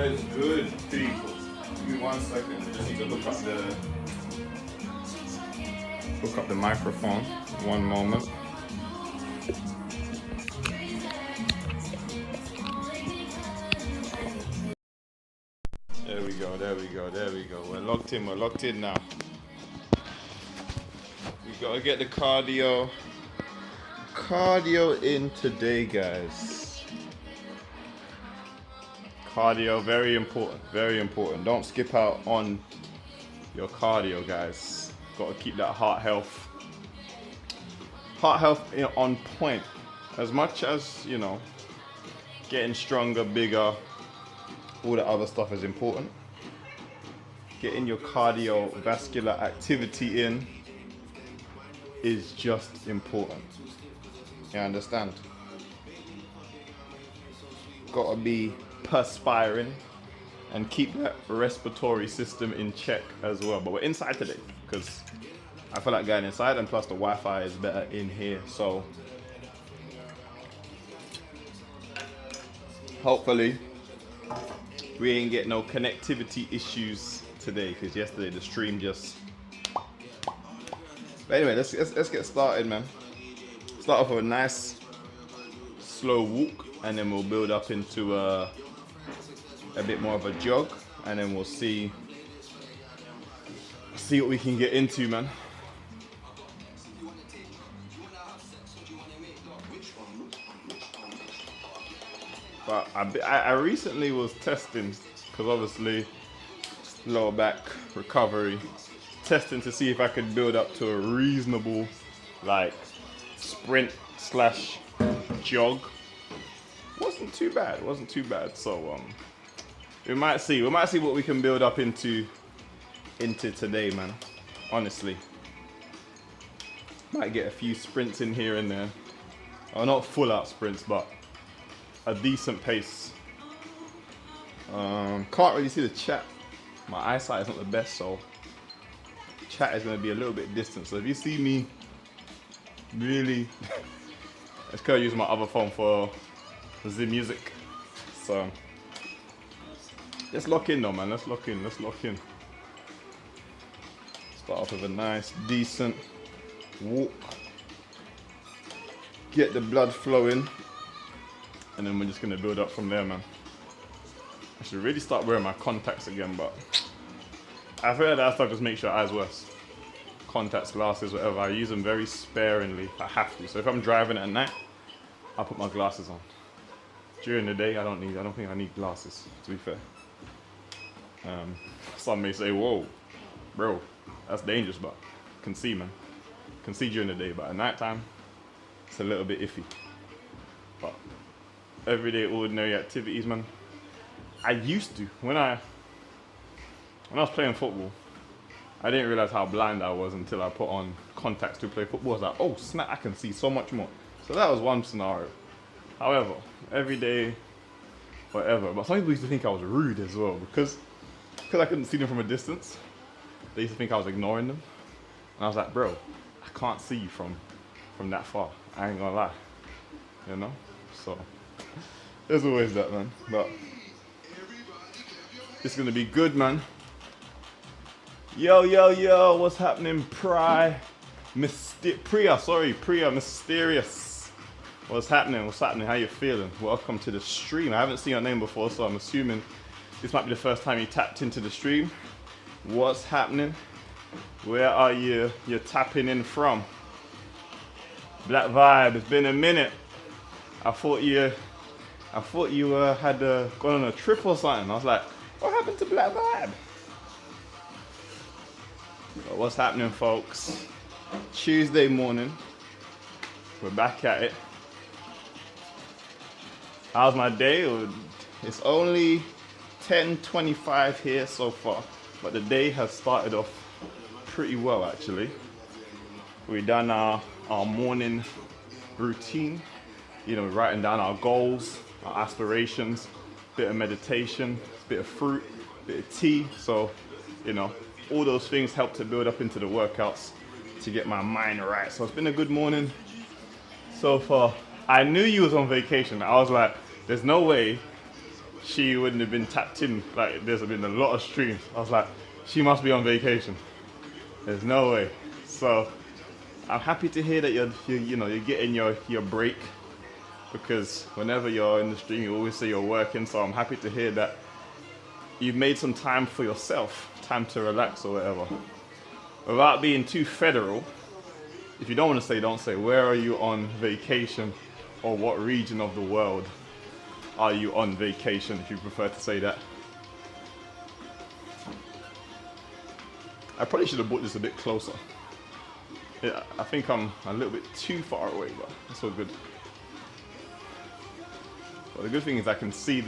What is good, people? Give me 1 second. I just need to hook up the microphone. One moment. There we go. We're locked in now. We gotta get the cardio in today, guys. Cardio, very important. Don't skip out on your cardio, guys. Gotta keep that heart health on point. As much as, getting stronger, bigger, all the other stuff is important. Getting your cardiovascular activity in is just important. You understand? Gotta be perspiring and keep that respiratory system in check as well. But we're inside today because I feel like going inside, and plus the Wi-Fi is better in here. So hopefully we ain't get no connectivity issues today, because yesterday the stream just... But anyway, let's get started, man. Start off with a nice slow walk, and then we'll build up into a bit more of a jog, and then we'll see what we can get into, man. But I recently was testing, because obviously lower back recovery, testing to see if I could build up to a reasonable sprint / jog. Wasn't too bad. So we might see what we can build up into today, man. Honestly, might get a few sprints in here and there. Oh, not full out sprints, but a decent pace. Can't really see the chat. My eyesight is not the best, so chat is going to be a little bit distant. So if you see me really, it's because I use my other phone for the music. So let's lock in though, man. Let's lock in. Start off with a nice, decent walk. Get the blood flowing. And then we're just going to build up from there, man. I should really start wearing my contacts again, but I've heard that stuff just makes your eyes worse. Contacts, glasses, whatever. I use them very sparingly if I have to. So if I'm driving at night, I'll put my glasses on. During the day, I don't think I need glasses, to be fair. Some may say, whoa, bro, that's dangerous, but can see, man. Can see during the day, but at night time, it's a little bit iffy. But everyday ordinary activities, man. I used to, when I was playing football, I didn't realize how blind I was until I put on contacts to play football. I was like, oh snap, I can see so much more. So that was one scenario. However, every day, whatever. But some people used to think I was rude as well, because I couldn't see them from a distance. They used to think I was ignoring them. And I was like, bro, I can't see you from that far. I ain't gonna lie. So there's always that, man. But it's gonna be good, man. Yo, what's happening, Priya Mysterious. What's happening? How you feeling? Welcome to the stream. I haven't seen your name before, so I'm assuming this might be the first time you tapped into the stream. What's happening? Where are you're tapping in from? Black Vibe, it's been a minute. I thought you had gone on a trip or something. I was like, what happened to Black Vibe? But what's happening, folks? Tuesday morning. We're back at it. How's my day? It's only 10:25 here so far, but the day has started off pretty well, actually. We've done our morning routine, writing down our goals, our aspirations, bit of meditation, bit of fruit, bit of tea. So, all those things help to build up into the workouts to get my mind right. So it's been a good morning so far. I knew you was on vacation. I was like, there's no way she wouldn't have been tapped in. Like, there's been a lot of streams. I was like, she must be on vacation. There's no way. So I'm happy to hear that you're getting your break, because whenever you're in the stream, you always say you're working. So I'm happy to hear that you've made some time for yourself, time to relax or whatever. Without being too federal, if you don't want to say, don't say. Where are you on vacation, or what region of the world are you on vacation, if you prefer to say that? I probably should have brought this a bit closer. Yeah, I think I'm a little bit too far away, but it's all good. But the good thing is I can see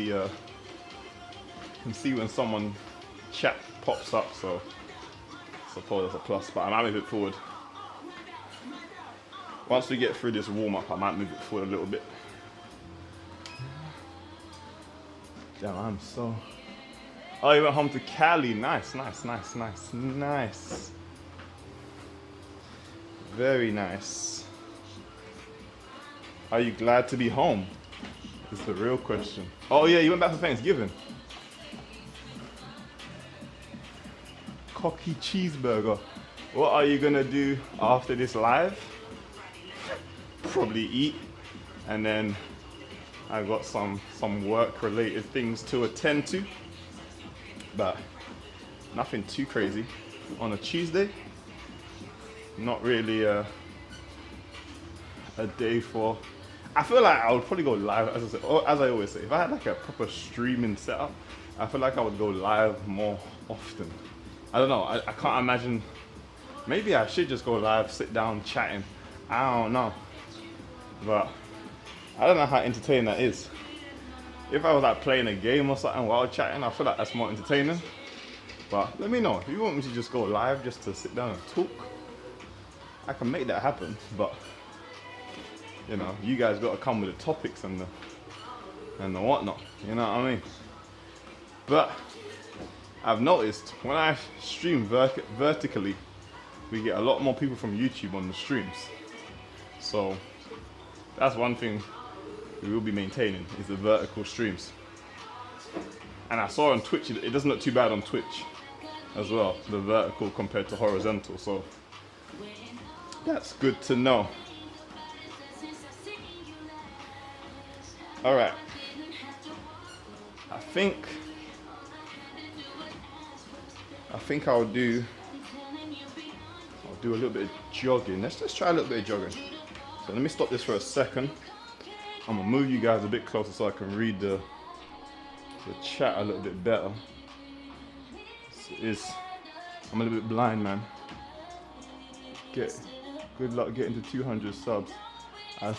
when someone chat pops up, so I suppose that's a plus. But I might move it forward. Once we get through this warm up, I might move it forward a little bit. Damn, I'm so. Oh, you went home to Cali. Nice. Very nice. Are you glad to be home? Is the real question. Oh yeah, you went back for Thanksgiving. Cocky cheeseburger. What are you gonna do after this live? Probably eat, and then I got some work related things to attend to, but nothing too crazy on a Tuesday. Not really a day for. I feel like I would probably go live, as I always say. If I had like a proper streaming setup, I feel like I would go live more often. I don't know. I can't imagine. Maybe I should just go live, sit down, chatting. I don't know, but I don't know how entertaining that is. If I was like playing a game or something while chatting, I feel like that's more entertaining. But let me know if you want me to just go live just to sit down and talk. I can make that happen, but you know, you guys got to come with the topics and the whatnot. You know what I mean? But I've noticed when I stream vertically, we get a lot more people from YouTube on the streams. So that's one thing we will be maintaining, is the vertical streams. And I saw on Twitch, it doesn't look too bad on Twitch as well, the vertical compared to horizontal. So that's good to know. All right. I think I'll do a little bit of jogging. Let's try a little bit of jogging. So let me stop this for a second. I'm gonna move you guys a bit closer so I can read the chat a little bit better. I'm a little bit blind, man. Good luck getting to 200 subs.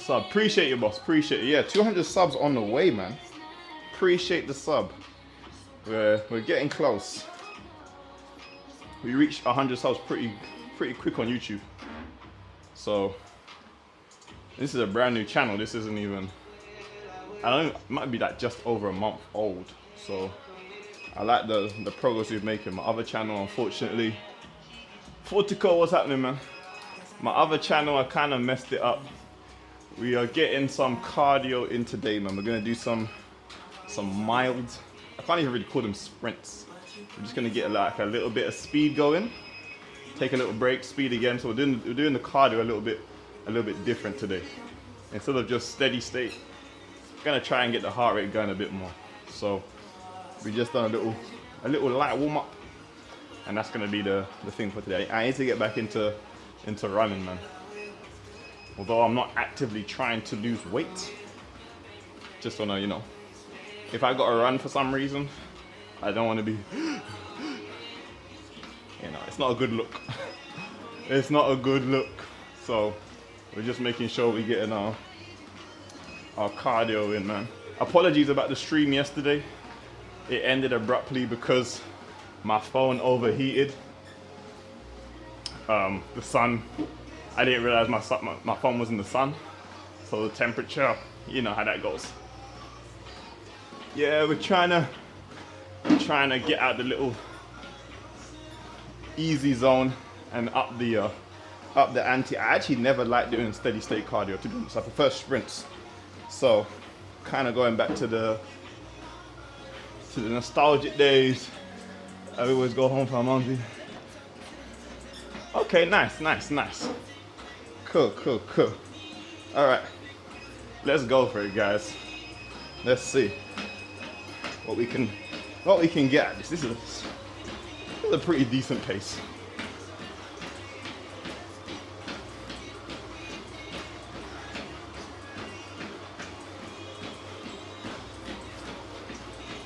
Appreciate you, boss. Appreciate it. Yeah, 200 subs on the way, man. Appreciate the sub. We're getting close. We reached 100 subs pretty quick on YouTube. So this is a brand new channel. This isn't even. I don't know, it might be like just over a month old. So I like the progress we've making. My other channel, unfortunately, Fortico, what's happening, man? My other channel, I kind of messed it up. We are getting some cardio in today, man. We're gonna do some mild. I can't even really call them sprints. We're just gonna get like a little bit of speed going. Take a little break, speed again. So we're doing the cardio a little bit different today. Instead of just steady state, we're gonna try and get the heart rate going a bit more. So we just done a little light warm up, and that's gonna be the thing for today. I need to get back into running, man. Although I'm not actively trying to lose weight, just wanna, you know, if I gotta run for some reason, I don't want to be, you know, it's not a good look. It's not a good look. So we're just making sure we're getting our cardio in, man. Apologies about the stream yesterday. It ended abruptly because my phone overheated. The sun, I didn't realize my phone was in the sun. So the temperature, you know how that goes. Yeah, we're trying to get out the little easy zone and up the ante. I actually never liked doing steady state cardio, to be honest. I prefer sprints. So kind of going back to the to the nostalgic days. I always go home for Monday. Okay, nice, nice, nice. Cool, cool, cool. All right, let's go for it, guys. Let's see what we can get at this. This is a pretty decent pace.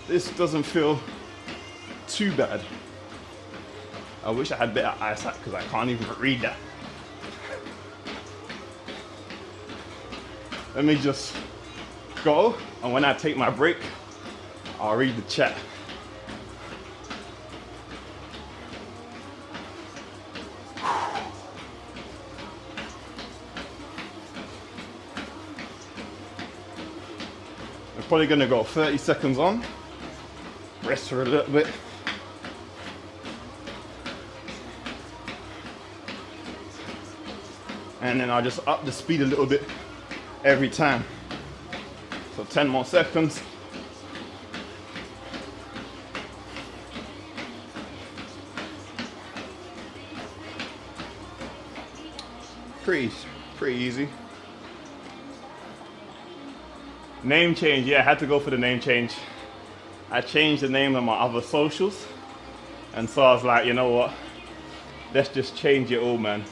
This doesn't feel too bad. I wish I had better eyesight because I can't even read that. Let me just go, and when I take my break, I'll read the chat. I'm probably gonna go 30 seconds on, rest for a little bit. And then I'll just up the speed a little bit every time. So 10 more seconds. Pretty easy. Name change, yeah, I had to go for the name change. I changed the name of my other socials. And so I was like, you know what? Let's just change it all, man.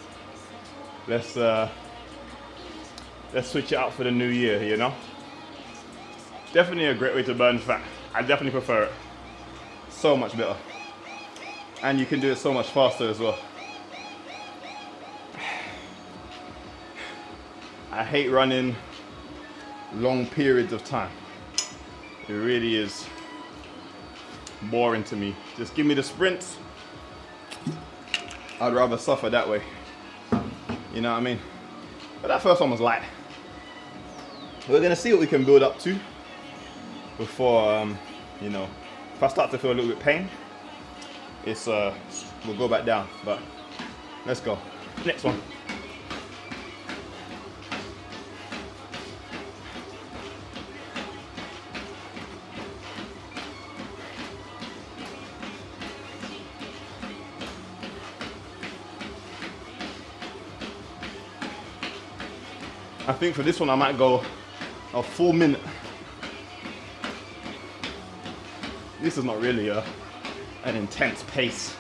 Let's switch it out for the new year, you know? Definitely a great way to burn fat. I definitely prefer it. So much better. And you can do it so much faster as well. I hate running long periods of time. It really is boring to me. Just give me the sprints. I'd rather suffer that way. You know what I mean? But that first one was light. We're gonna see what we can build up to before, you know, if I start to feel a little bit pain, it's we'll go back down. But let's go. Next one. I think for this one I might go a full minute. This is not really an intense pace.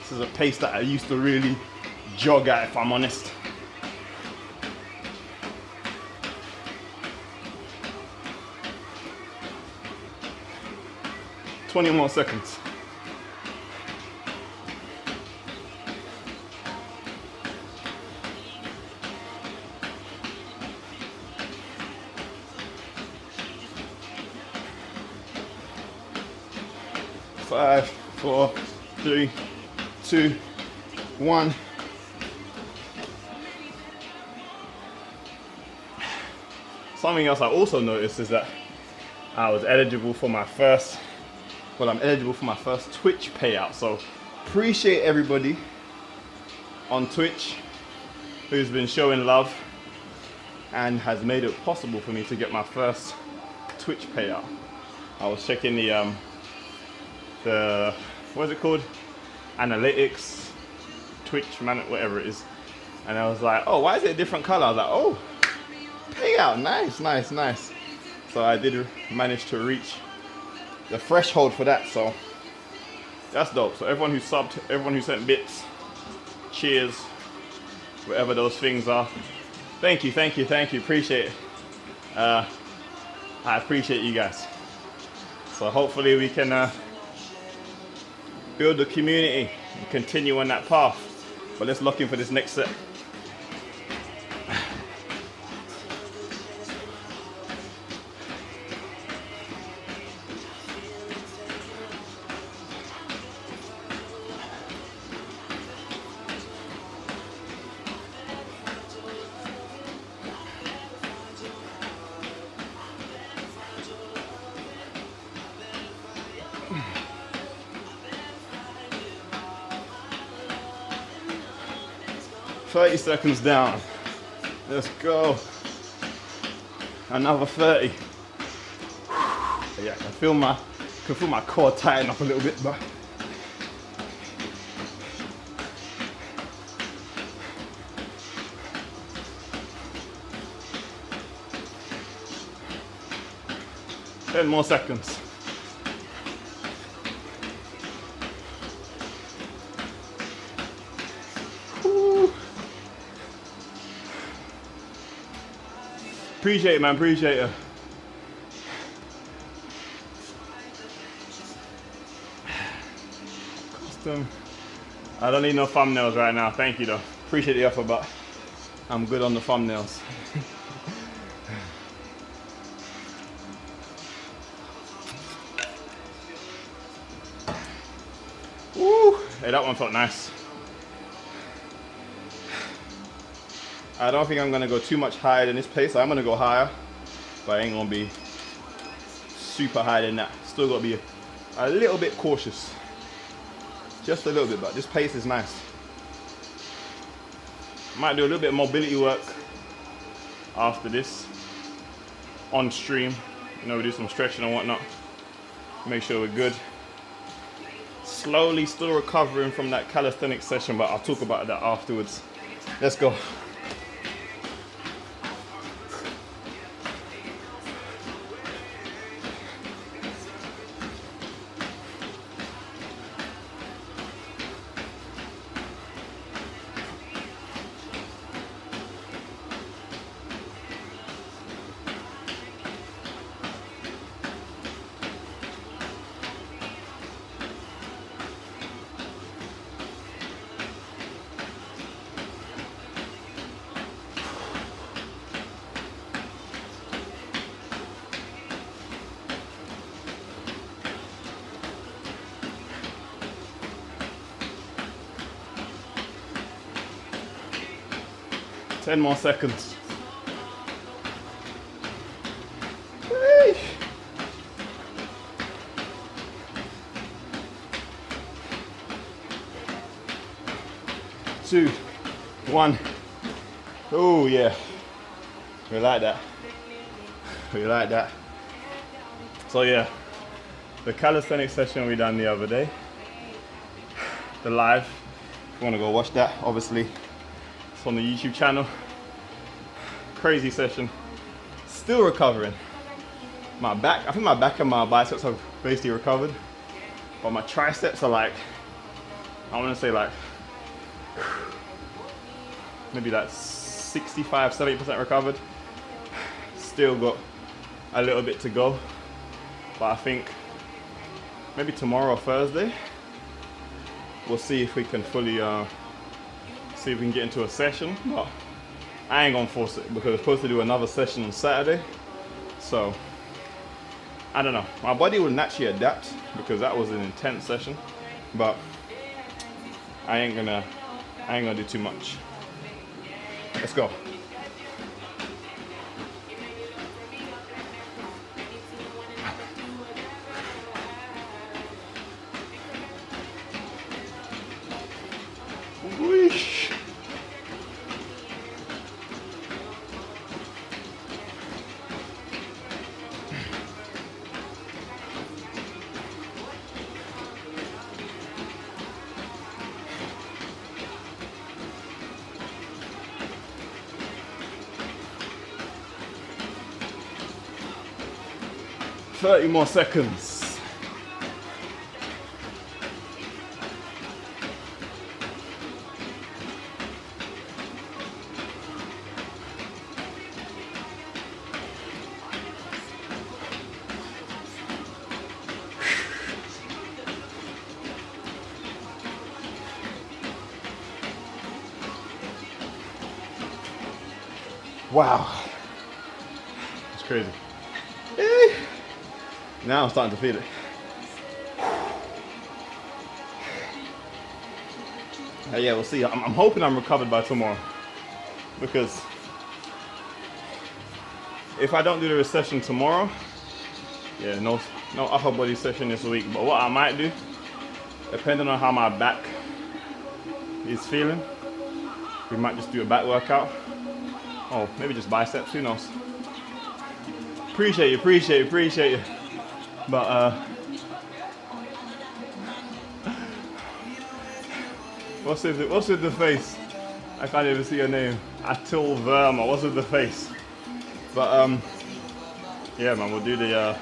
This is a pace that I used to really jog at, if I'm honest. "20 more seconds. Five, 4, 3, 2, 1. Something else I also noticed is that I was eligible for my first, I'm eligible for my first Twitch payout. So appreciate everybody on Twitch who's been showing love and has made it possible for me to get my first Twitch payout. I was checking the what's it called? Analytics, Twitch, man, whatever it is. And I was like, oh, why is it a different color? I was like, oh, payout, nice, nice, nice. So I did manage to reach the threshold for that, so that's dope. So everyone who subbed, everyone who sent bits, cheers, whatever those things are. Thank you, thank you, thank you, appreciate it. I appreciate you guys. So hopefully we can build a community and continue on that path. But let's lock in for this next set. "30 seconds down. Let's go. Another 30. Yeah, I can feel my core tighten up a little bit, but ten more seconds. Woo. Appreciate it, man. Appreciate it. I don't need no thumbnails right now. Thank you though. Appreciate the effort, but I'm good on the thumbnails. Woo! Hey, that one felt nice. I don't think I'm gonna go too much higher than this pace. I'm gonna go higher, but I ain't gonna be super high than that. Still gotta be a little bit cautious. Just a little bit, but this pace is nice. Might do a little bit of mobility work after this on stream. You know, we do some stretching and whatnot. Make sure we're good. Slowly still recovering from that calisthenics session, but I'll talk about that afterwards. Let's go. Ten more seconds. Whee! 2, 1. Oh yeah, we like that. We like that. So yeah, the calisthenics session we done the other day, the live. If you want to go watch that, obviously it's on the YouTube channel. Crazy session. Still recovering. My back, I think my back and my biceps have basically recovered, but my triceps are like, I want to say like maybe like 65-70% recovered. Still got a little bit to go, but I think maybe tomorrow or Thursday we'll see if we can fully see if we can get into a session. But I ain't gonna force it because we're supposed to do another session on Saturday, so I don't know. My body will naturally adapt because that was an intense session, but I ain't gonna do too much. Let's go. Whoosh. Thirty more seconds. Wow, that's crazy. Now I'm starting to feel it. Yeah, we'll see. I'm hoping I'm recovered by tomorrow, because if I don't do the session tomorrow, yeah, no upper body session this week. But what I might do, depending on how my back is feeling, we might just do a back workout. Oh, maybe just biceps, who knows. Appreciate you. But what's with the face? I can't even see your name. Atil Verma. What's with the face? But yeah, man, we'll do the.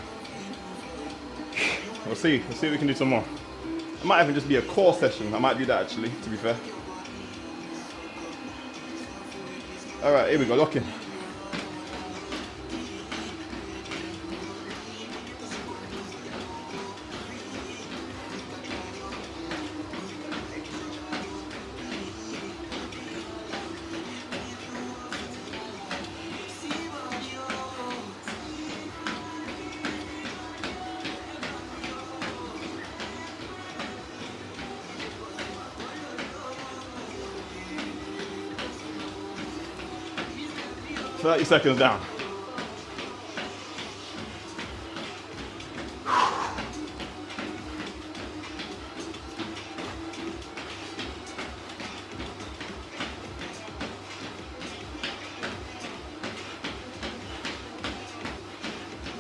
We'll see. We'll see if we can do some more. It might even just be a core session. I might do that actually, to be fair. All right, here we go. Lock in. $30 seconds down.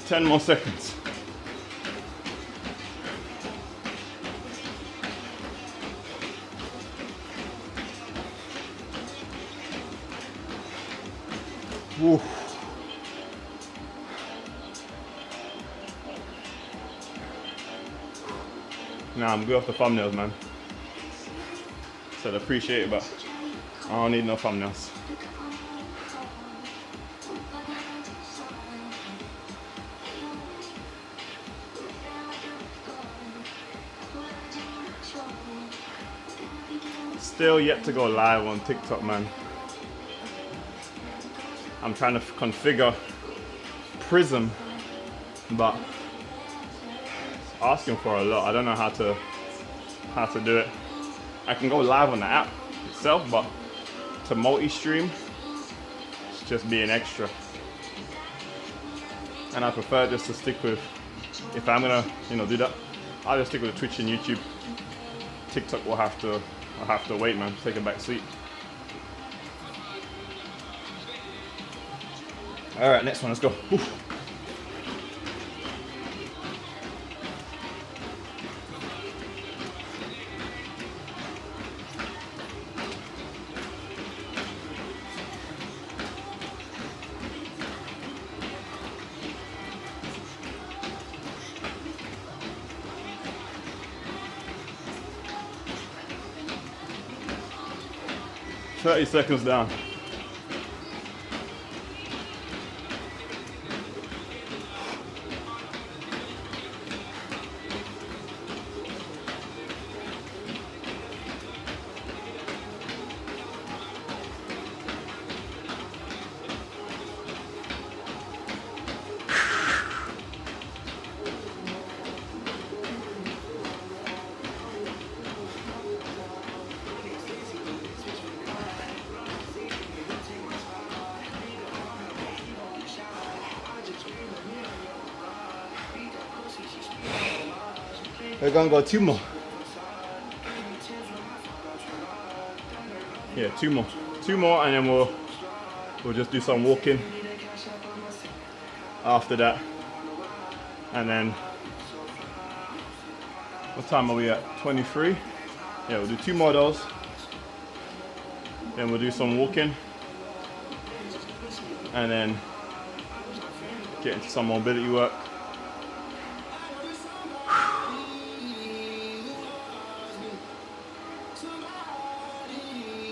Ten more seconds. Woo. Nah, I'm good off the thumbnails, man. Said appreciate it, but I don't need no thumbnails. Still yet to go live on TikTok, man. I'm trying to configure Prism, but it's asking for a lot. I don't know how to do it. I can go live on the app itself, but to multi-stream, it's just being extra. And I prefer just to stick with, if I'm gonna, do that, I'll just stick with Twitch and YouTube. TikTok will have to wait, man. Take a back seat. All right, next one, let's go. Oof. $30 seconds down. We're gonna go two more. Yeah, two more. Two more, and then we'll just do some walking after that. And then, what time are we at? 23? Yeah, we'll do two more of those. Then we'll do some walking. And then get into some mobility work.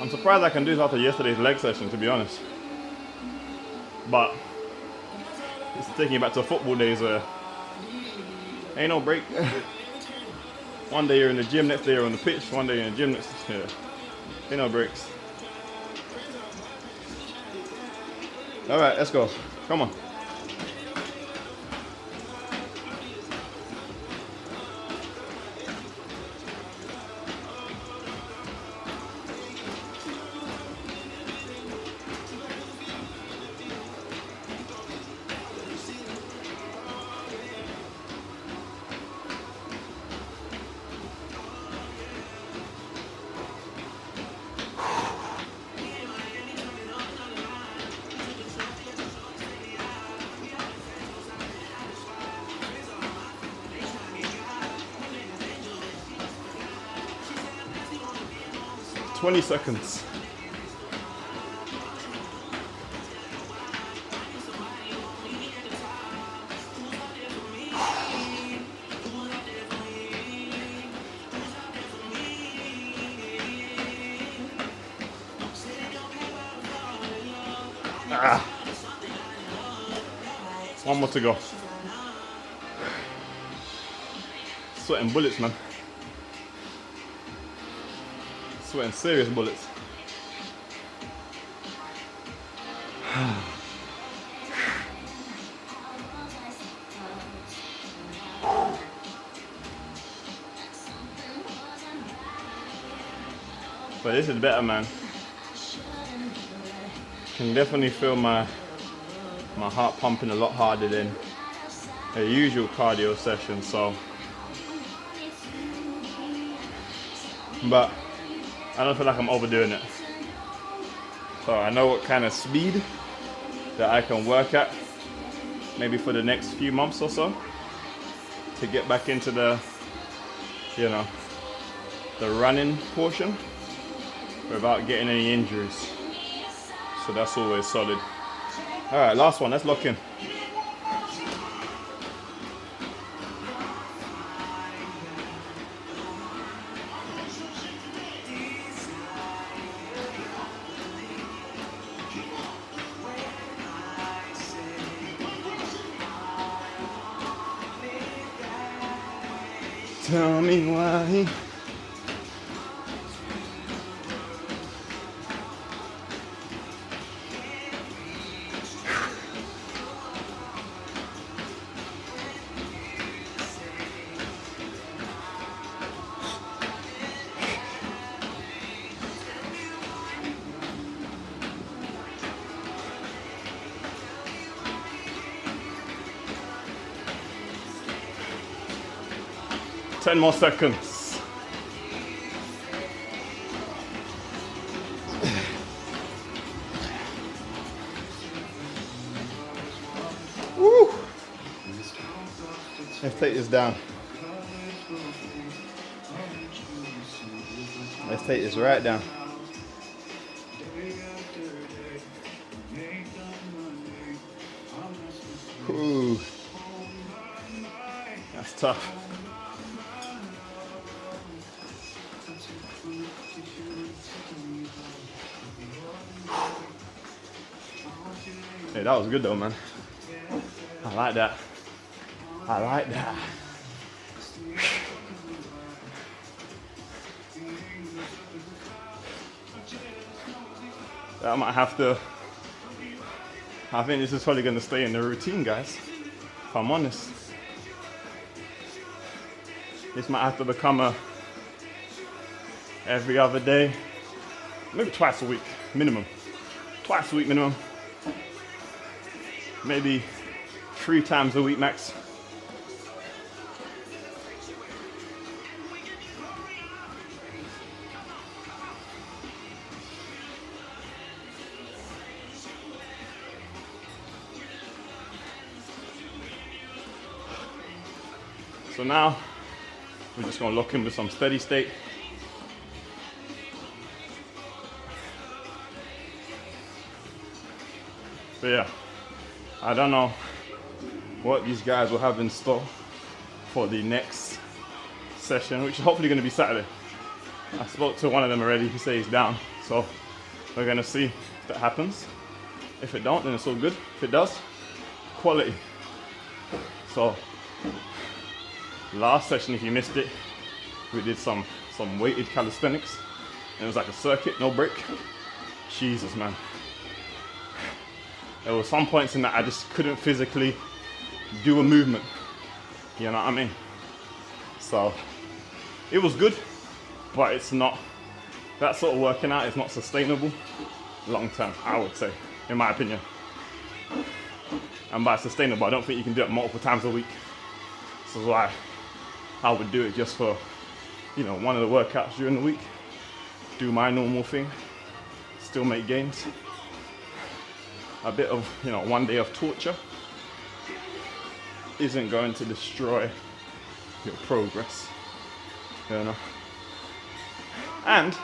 I'm surprised I can do this after yesterday's leg session, to be honest. But it's taking me back to football days where ain't no break. One day you're in the gym, next day you're on the pitch, one day you're in the gym, next day, ain't no breaks. All right, let's go. Come on. 20 seconds. One more to go. Sweating bullets, man. Sweating serious bullets. But this is better, man. Can definitely feel my heart pumping a lot harder than a usual cardio session, so. But I don't feel like I'm overdoing it. So I know what kind of speed that I can work at, maybe for the next few months or so, to get back into the, you know, the running portion without getting any injuries. So that's always solid. All right, last one, let's lock in. Tell me why. Ten more seconds. Woo! Let's take this down. Let's take this right down. Ooh. That's tough. Hey, that was good though, man. I like that. I like that. I might have to, I think this is probably going to stay in the routine, guys, if I'm honest. This might have to become a every other day, maybe twice a week minimum. Twice a week minimum. Maybe 3 times a week max. So now we're just gonna lock in with some steady state. So yeah, I don't know what these guys will have in store for the next session, which is hopefully going to be Saturday. I spoke to one of them already. He says he's down, so we're going to see if that happens. If it don't, then it's all good. If it does, quality. So last session, if you missed it, we did some weighted calisthenics. And it was like a circuit, no break. Jesus, man. There were some points in that I just couldn't physically do a movement. You know what I mean? So it was good, but it's not, that sort of working out is not sustainable long term, I would say, in my opinion. And by sustainable, I don't think you can do it multiple times a week. This is why I would do it just for, you know, one of the workouts during the week, do my normal thing, still make gains. A bit of, you know, one day of torture isn't going to destroy your progress, you know. And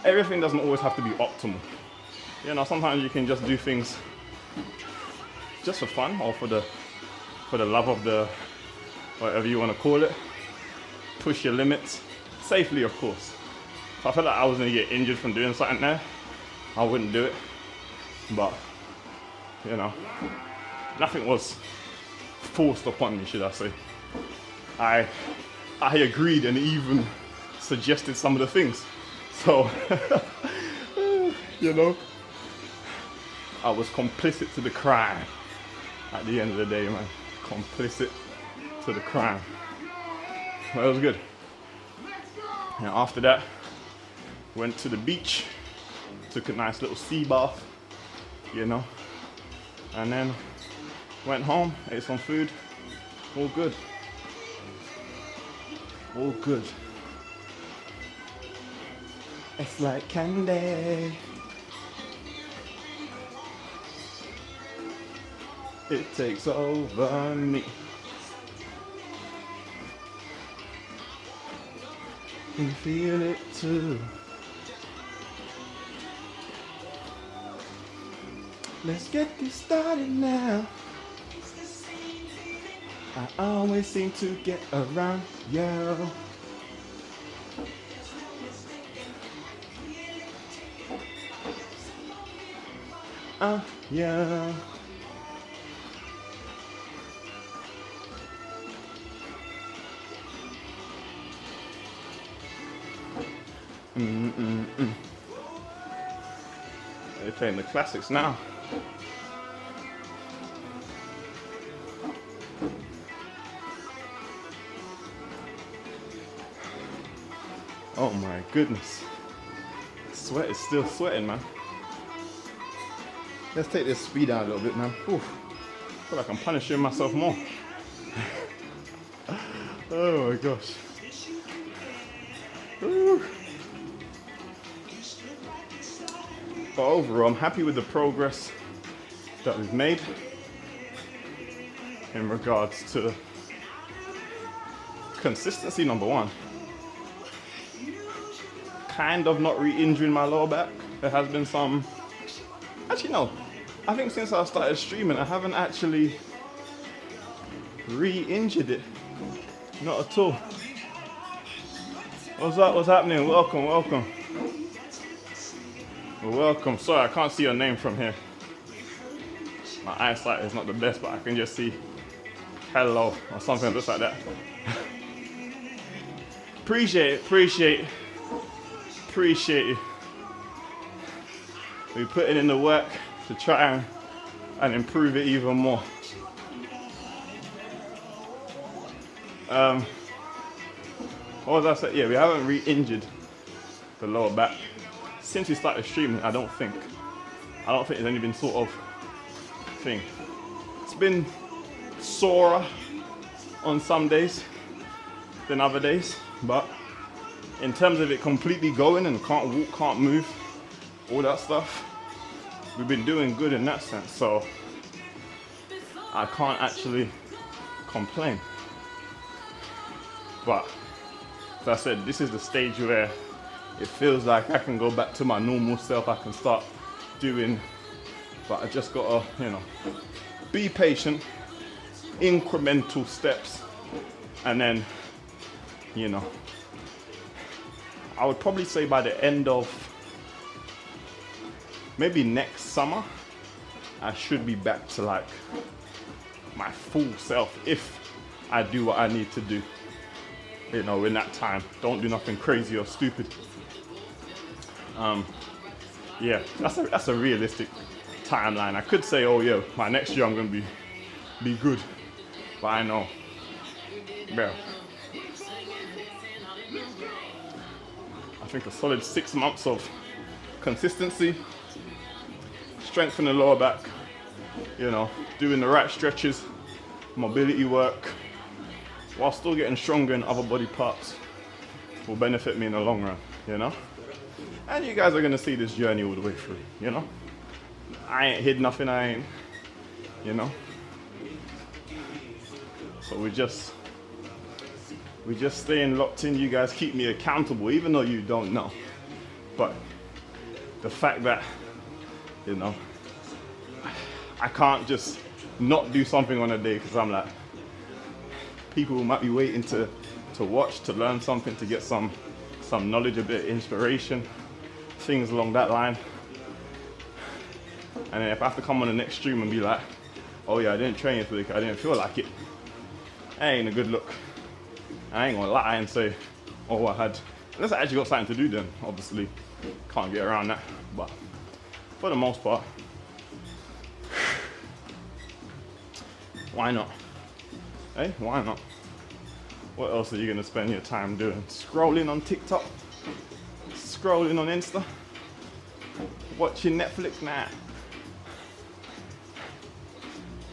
everything doesn't always have to be optimal. You know, sometimes you can just do things just for fun or for the love of the, whatever you want to call it. Push your limits, safely of course. If I felt like I was going to get injured from doing something there, I wouldn't do it. But, you know, nothing was forced upon me, should I say. I agreed and even suggested some of the things. So, you know, I was complicit to the crime at the end of the day, man. Complicit to the crime. But it was good. And after that, went to the beach, took a nice little sea bath, you know, and then went home, ate some food, all good. All good. It's like candy. It takes over me. You feel it too. Let's get this started now. I always seem to get around you. Yeah. They're playing the classics now. Oh my goodness. Sweat is still sweating, man. Let's take this speed down a little bit, man. Oof. I feel like I'm punishing myself more. Oh my gosh. Ooh. But overall, I'm happy with the progress that we've made in regards to consistency, number one. Kind of not re-injuring my lower back. There has been some, actually no, I think since I started streaming, I haven't actually re-injured it. Not at all. What's up? What's happening? Welcome, welcome. Welcome. Sorry, I can't see your name from here. My eyesight is not the best, but I can just see hello or something just like that. Appreciate it. We're putting in the work to try and improve it even more. What was I saying? Yeah, we haven't re-injured the lower back since we started streaming. I don't think there's any been sort of thing. It's been sorer on some days than other days, but in terms of it completely going and can't walk, can't move, all that stuff, we've been doing good in that sense, so I can't actually complain. But as I said, this is the stage where it feels like I can go back to my normal self. I can start doing, but I just gotta, you know, be patient, incremental steps, and then, you know, I would probably say by the end of maybe next summer, I should be back to like my full self if I do what I need to do. You know, in that time, don't do nothing crazy or stupid. Yeah, that's a realistic timeline. I could say, oh yeah, by next year I'm gonna be good, but I know, bro. I think a solid 6 months of consistency, strengthen the lower back, you know, doing the right stretches, mobility work, while still getting stronger in other body parts, will benefit me in the long run, you know? And you guys are gonna see this journey all the way through, you know? I ain't hid nothing, you know? So we just staying locked in. You guys keep me accountable, even though you don't know. But the fact that, you know, I can't just not do something on a day because I'm like, people might be waiting to watch, to learn something, to get some knowledge, a bit of inspiration, things along that line. And then if I have to come on the next stream and be like, oh yeah, I didn't train this week, I didn't feel like it, that ain't a good look. I ain't gonna lie and say, oh, I had, unless I actually got something to do, then obviously can't get around that. But for the most part, why not? Hey, why not? What else are you gonna spend your time doing? Scrolling on TikTok? Scrolling on Insta? Watching Netflix? Nah.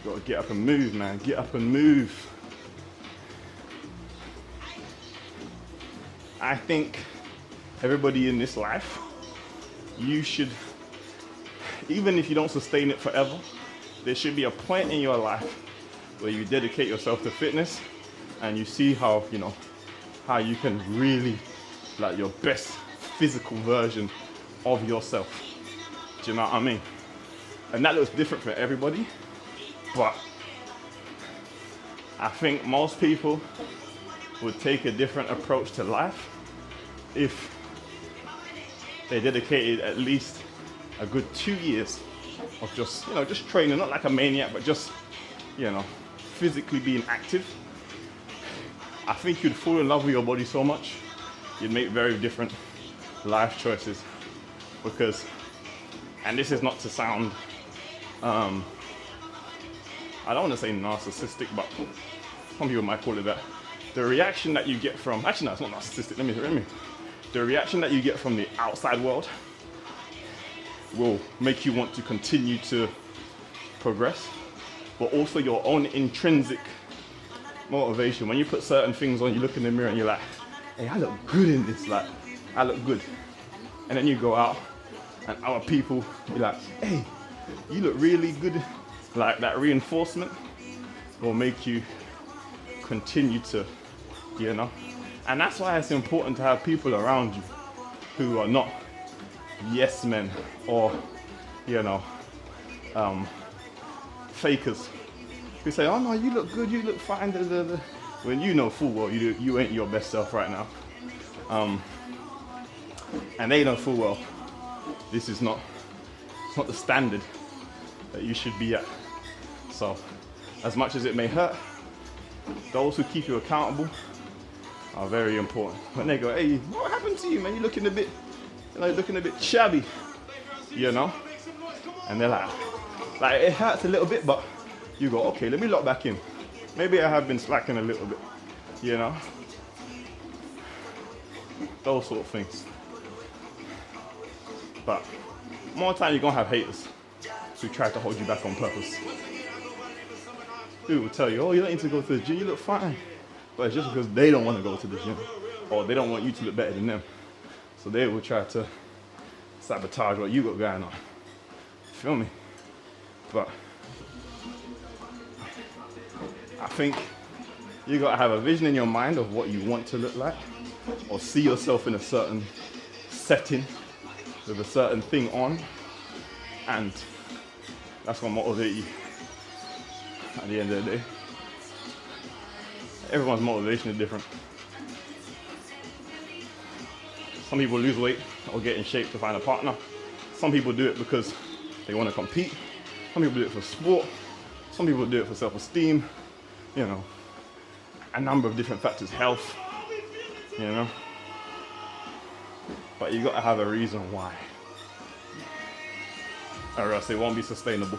Gotta get up and move, man. Get up and move. I think everybody in this life, you should, even if you don't sustain it forever, there should be a point in your life where you dedicate yourself to fitness and you see how, you know, how you can really, like, your best physical version of yourself. Do you know what I mean? And that looks different for everybody, but I think most people would take a different approach to life if they dedicated at least a good 2 years of just, you know, just training, not like a maniac, but just, you know, physically being active. I think you'd fall in love with your body so much, you'd make very different life choices. Because, and this is not to sound, I don't want to say narcissistic, but some people might call it that. The reaction that you get from, actually no, it's not narcissistic, let me. The reaction that you get from the outside world will make you want to continue to progress, but also your own intrinsic motivation. When you put certain things on, you look in the mirror and you're like, hey, I look good in this, like, I look good. And then you go out and other people be like, hey, you look really good. Like, that reinforcement will make you continue to, you know. And that's why it's important to have people around you who are not yes men or, you know, fakers. Who say, oh no, you look good, you look fine, when you know full well you ain't your best self right now. And they know full well this is not, it's not the standard that you should be at. So, as much as it may hurt, those who keep you accountable are very important. When they go, hey, what happened to you, man? You're looking a bit, looking a bit shabby, you know? And they're like it hurts a little bit, but you go, okay, let me lock back in. Maybe I have been slacking a little bit, you know? Those sort of things. But more time you're gonna have haters who try to hold you back on purpose. Who will tell you, oh, you don't need to go to the gym, you look fine. But it's just because they don't want to go to the gym, or they don't want you to look better than them. So they will try to sabotage what you got going on. Feel me? But I think you gotta have a vision in your mind of what you want to look like, or see yourself in a certain setting with a certain thing on, and that's what motivates you at the end of the day. Everyone's motivation is different. Some people lose weight or get in shape to find a partner. Some people do it because they want to compete. Some people do it for sport. Some people do it for self-esteem. You know, a number of different factors, health, you know. But you got to have a reason why, or else it won't be sustainable.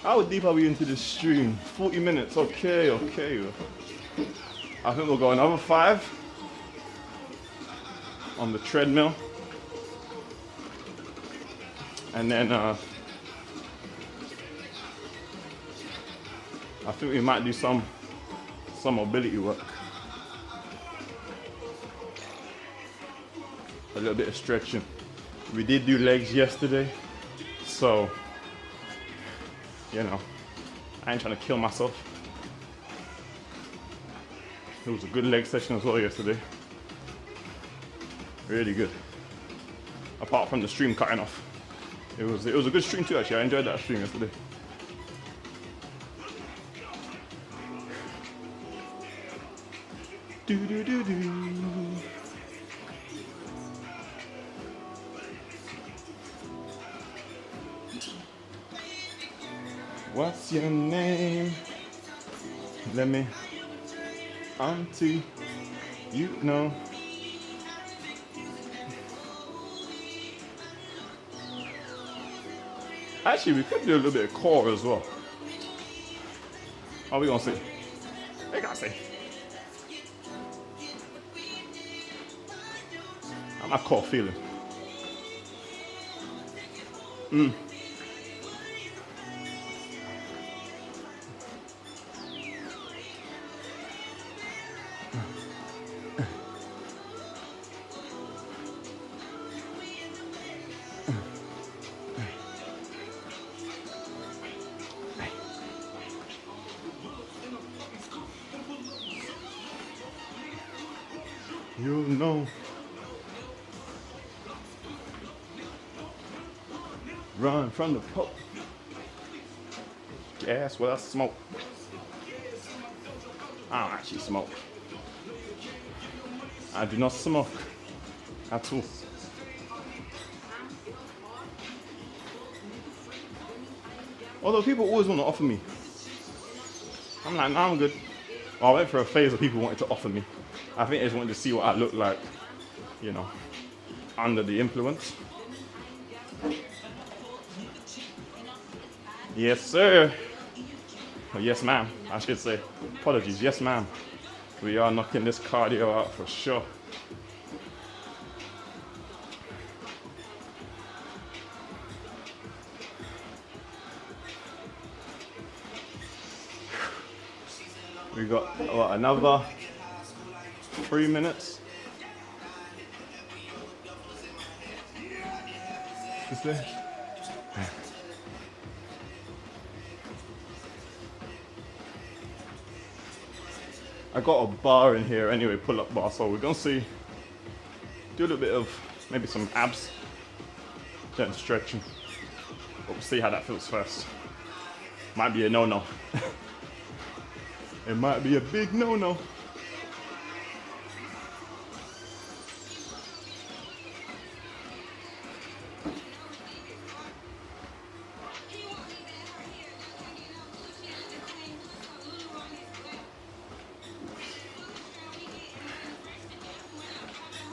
How deep are we into this stream? 40 minutes, okay. I think we'll go another 5 on the treadmill. And then I think we might do some mobility work. A little bit of stretching. We did do legs yesterday, so you know, I ain't trying to kill myself. It was a good leg session as well yesterday. Really good. Apart from the stream cutting off. It was a good stream too actually. I enjoyed that stream yesterday. Do do do do. What's your name? Let me auntie, you know. Actually, we could do a little bit of core as well. What are we gonna say? They gotta say. How my core feeling? You know. Run from the pope. Gas without smoke. I don't actually smoke. I do not smoke at all. Although people always want to offer me. I'm like, nah, I'm good. Well, I went for a phase of people wanted to offer me. I think they just wanted to see what I look like, you know, under the influence. Yes, sir. Or yes, ma'am, I should say. Apologies, yes, ma'am. We are knocking this cardio out for sure. We got what, another 3 minutes. Is there? I got a bar in here anyway, pull-up bar, so we're gonna see, do a little bit of maybe some abs, then stretching. But we'll see how that feels first. Might be a no-no. It might be a big no-no.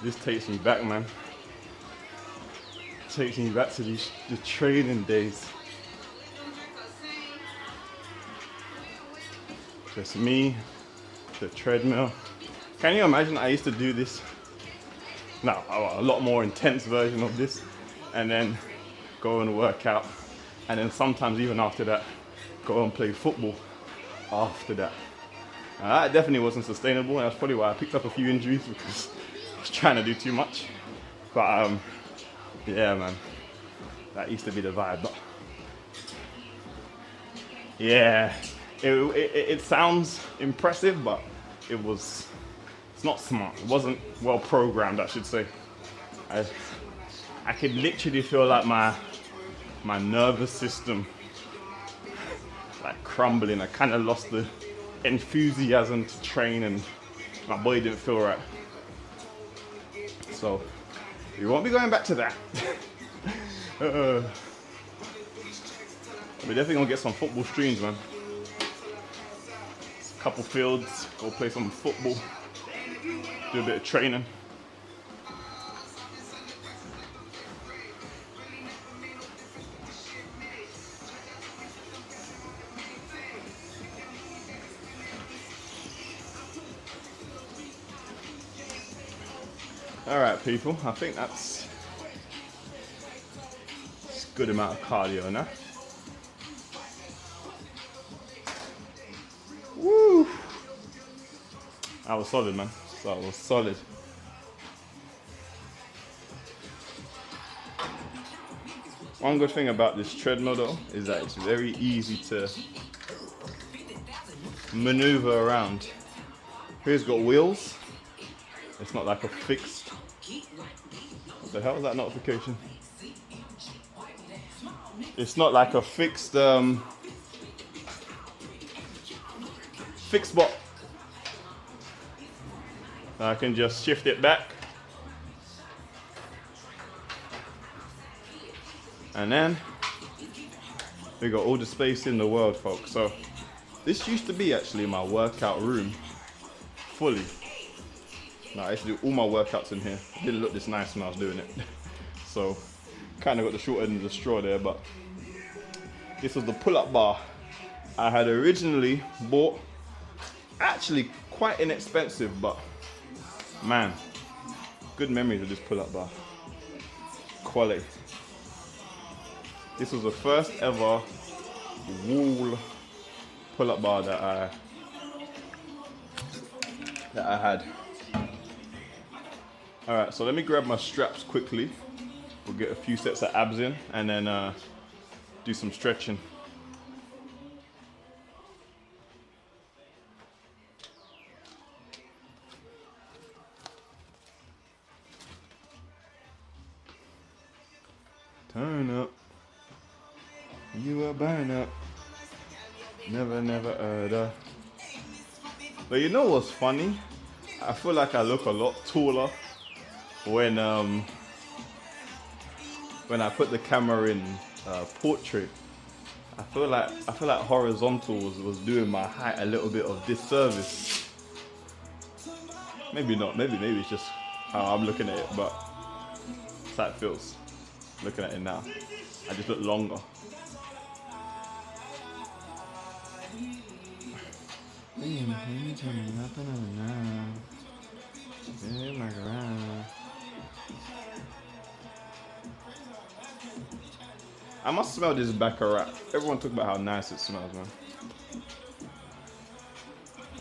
This takes me back, man. Takes me back to the training days. Just me, the treadmill. Can you imagine I used to do this? No, a lot more intense version of this. And then go and work out. And then sometimes even after that, go and play football after that. Now, that definitely wasn't sustainable, and that's probably why I picked up a few injuries, because I was trying to do too much. But yeah, man, that used to be the vibe. But yeah, it sounds impressive, but it's not smart. It wasn't well programmed, I should say. I could literally feel like my nervous system like crumbling. I kind of lost the enthusiasm to train, and my body didn't feel right. So we won't be going back to that. We're definitely gonna get some football streams, man. A couple fields, go play some football, do a bit of training. All right, people, I think that's a good amount of cardio now. Woo! That was solid, man. That was solid. One good thing about this treadmill though is that it's very easy to maneuver around. Here's got wheels. It's not like a fixed. What the hell is that notification? It's not like a fixed fixed spot. I can just shift it back. And then we got all the space in the world, folks. So this used to be actually my workout room, fully. Now I used to do all my workouts in here. It didn't look this nice when I was doing it. So kind of got the short end of the straw there, but this was the pull-up bar I had originally bought. Actually quite inexpensive, but man, good memories of this pull-up bar. Quality. This was the first ever wall pull-up bar that I had. All right, so let me grab my straps quickly. We'll get a few sets of abs in and then do some stretching. Turn up. You will burn up. Never, never other. But you know what's funny? I feel like I look a lot taller when I put the camera in portrait. I feel like horizontal was doing my height a little bit of disservice. Maybe not. Maybe it's just how I'm looking at it, but that's how it feels. Looking at it now, I just look longer. I must smell this baccarat. Everyone talk about how nice it smells, man.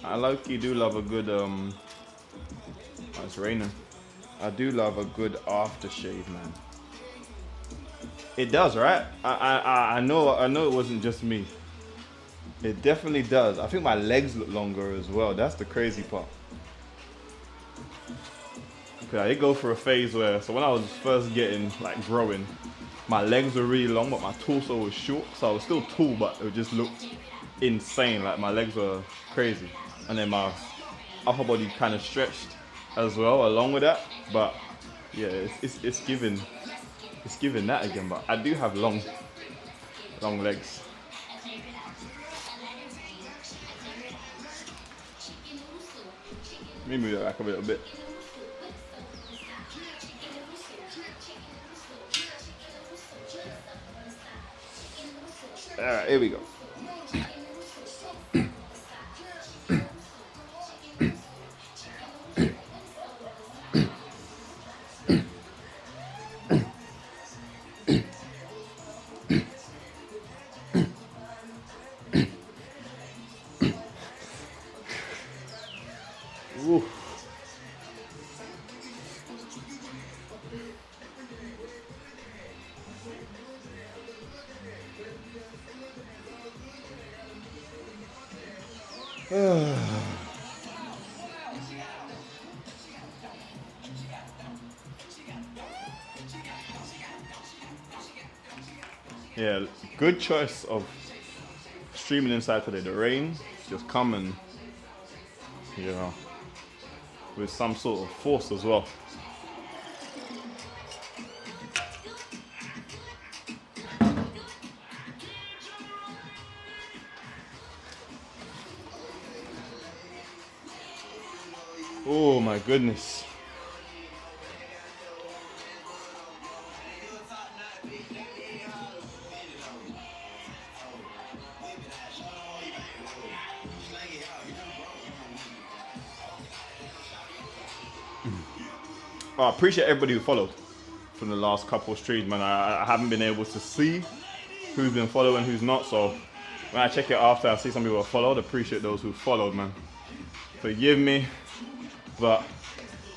I low-key do love a good oh, it's raining. I do love a good aftershave, man. It does, right? I know it wasn't just me. It definitely does. I think my legs look longer as well. That's the crazy part. Okay, I did go for a phase where, so when I was first getting, like, growing, my legs were really long, but my torso was short. So I was still tall, but it just looked insane. Like, my legs were crazy. And then my upper body kind of stretched as well along with that. But yeah, it's giving that again. But I do have long legs. Let me move that back a little bit. All right, here we go. Ooh. Yeah, good choice of streaming inside today. The rain just come and, you know, with some sort of force as well. Oh my goodness. I appreciate everybody who followed from the last couple of streams, man. I haven't been able to see who's been following, who's not. So when I check it after, I see some people have followed. Appreciate those who followed, man. Forgive me, but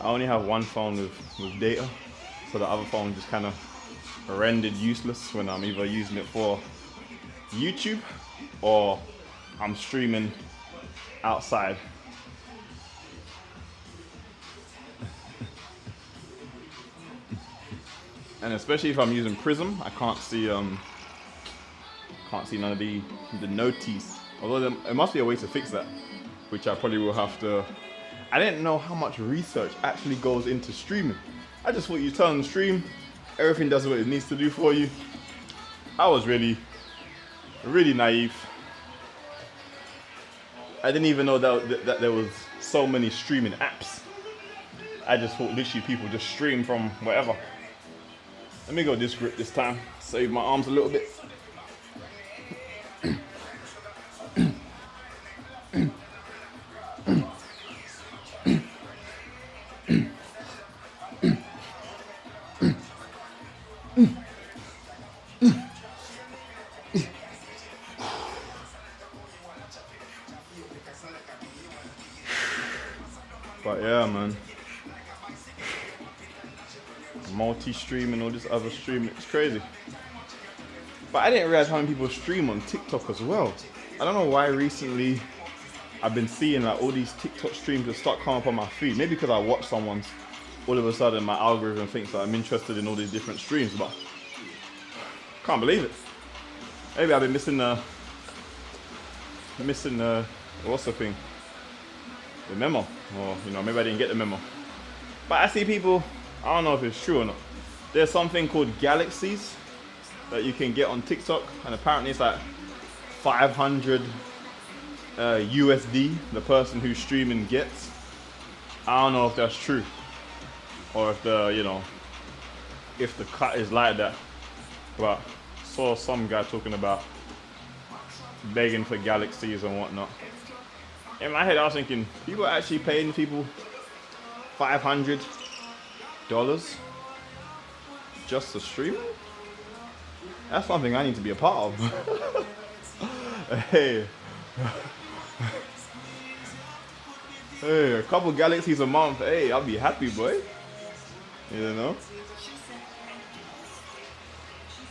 I only have one phone with data, so the other phone just kind of rendered useless when I'm either using it for YouTube or I'm streaming outside. And especially if I'm using Prism, I can't see none of the notice. Although there must be a way to fix that, which I probably will have to. I didn't know how much research actually goes into streaming. I just thought you turn on the stream, everything does what it needs to do for you. I was really naive. I didn't even know that there was so many streaming apps. I just thought literally people just stream from wherever. Let me go this grip this time, save my arms a little bit. But yeah, man. Multi-stream and all this other streaming, it's crazy. But I didn't realize how many people stream on TikTok as well. I don't know why recently I've been seeing like all these TikTok streams that start coming up on my feed. Maybe because I watch someone's, all of a sudden my algorithm thinks that I'm interested in all these different streams, but can't believe it. Maybe I've been missing what's the thing? The memo, or maybe I didn't get the memo. But I see people, I don't know if it's true or not. There's something called galaxies that you can get on TikTok, and apparently it's like 500 USD the person who's streaming gets. I don't know if that's true, or if if the cut is like that. But I saw some guy talking about begging for galaxies and whatnot. In my head, I was thinking, people are actually paying people $500 just to stream? That's something I need to be a part of. Hey, a couple galaxies a month. Hey, I'll be happy, boy. You know?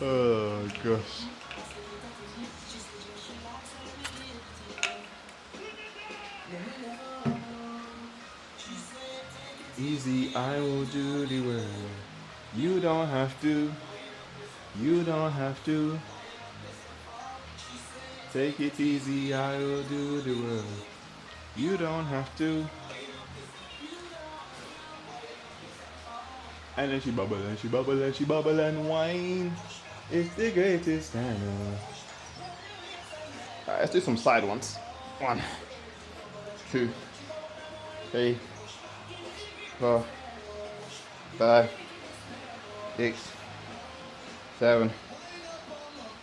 Oh gosh. Easy, I will do the work. You don't have to. You don't have to. Take it easy, I will do the work. You don't have to. And then she bubble and she bubble and she bubble and whine. It's the greatest time. Alright, let's do some side ones. 1, 2, 3, 4, 5, 6, 7,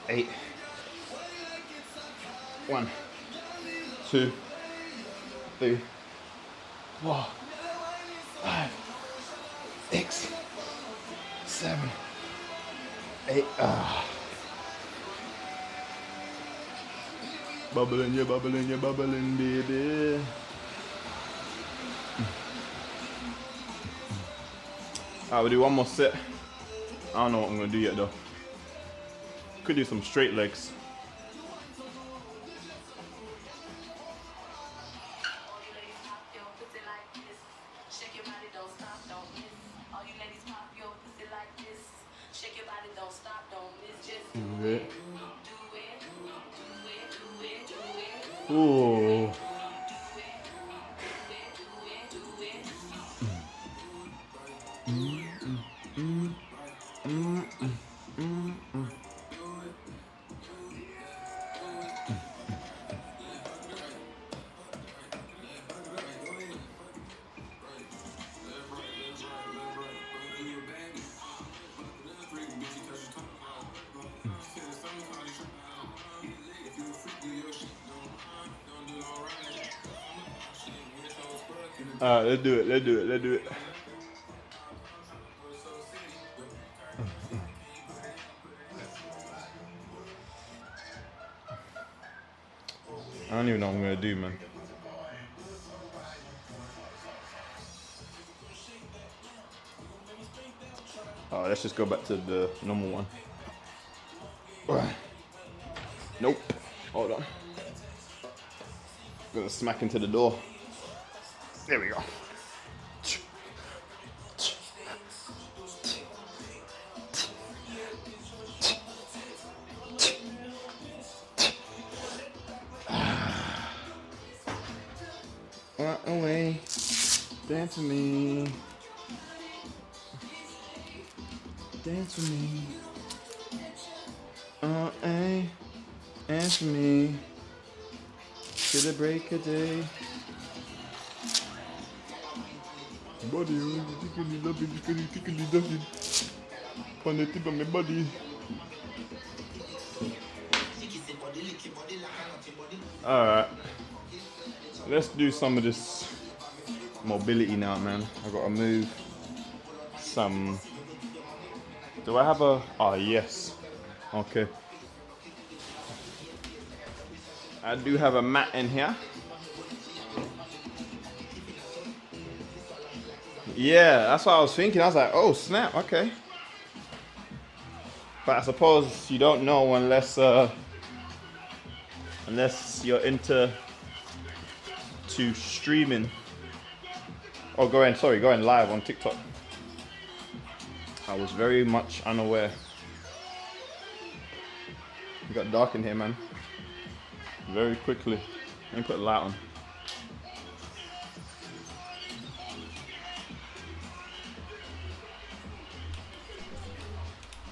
8. 1, 2, 3, 4, 5, 6, 7, 8. Bubbling, you're bubbling, you're bubbling, baby. Alright, we'll do one more set. I don't know what I'm gonna do yet though. Could do some straight legs. Do it. Ooh. Alright, let's do it, let's do it, let's do it. I don't even know what I'm gonna do, man. Oh, let's just go back to the normal one. Nope. Hold on. Gonna smack into the door. There we go. Walk away, dance with me, dance with me. Hey, answer me. Till the break of day. Body, on the tip of my body. Alright, let's do some of this mobility now, man. I gotta move some. Do I have a? Oh, yes. Okay. I do have a mat in here. Yeah, that's what I was thinking. I was like, oh snap, okay. But I suppose you don't know unless you're into streaming or going live on TikTok. I was very much unaware. It got dark in here, man. Very quickly. Let me put the light on.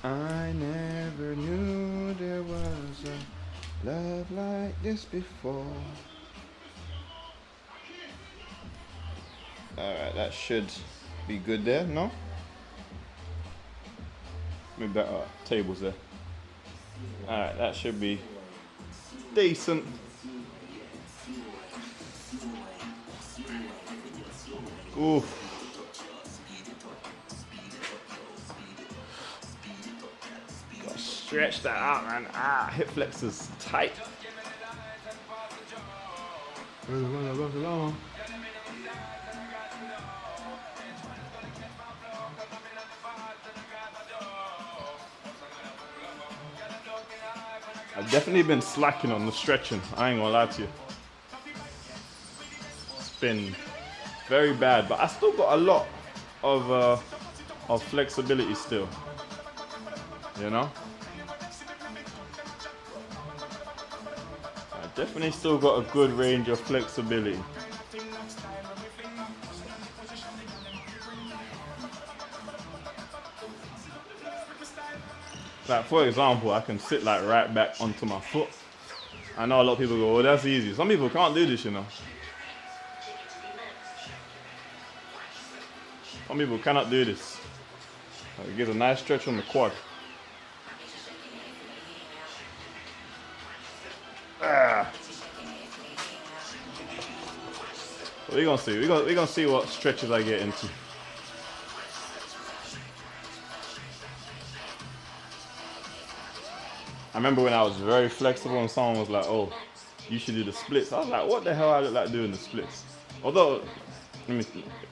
I never knew there was a love like this before. Alright, that should be good there, no? Maybe that table's there. Alright, that should be decent. Oof. Gotta stretch that out, man. Hip flexors tight. I've definitely been slacking on the stretching. I ain't gonna lie to you. It's been very bad, but I still got a lot of flexibility still. You know? I definitely still got a good range of flexibility. Like for example, I can sit like right back onto my foot. I know a lot of people go, "Oh, that's easy." Some people can't do this, you know. Some people cannot do this. It gives a nice stretch on the quad. But we're gonna see. We're gonna see what stretches I get into. I remember when I was very flexible and someone was like, "Oh, you should do the splits." I was like, "What the hell I look like doing the splits?" Although,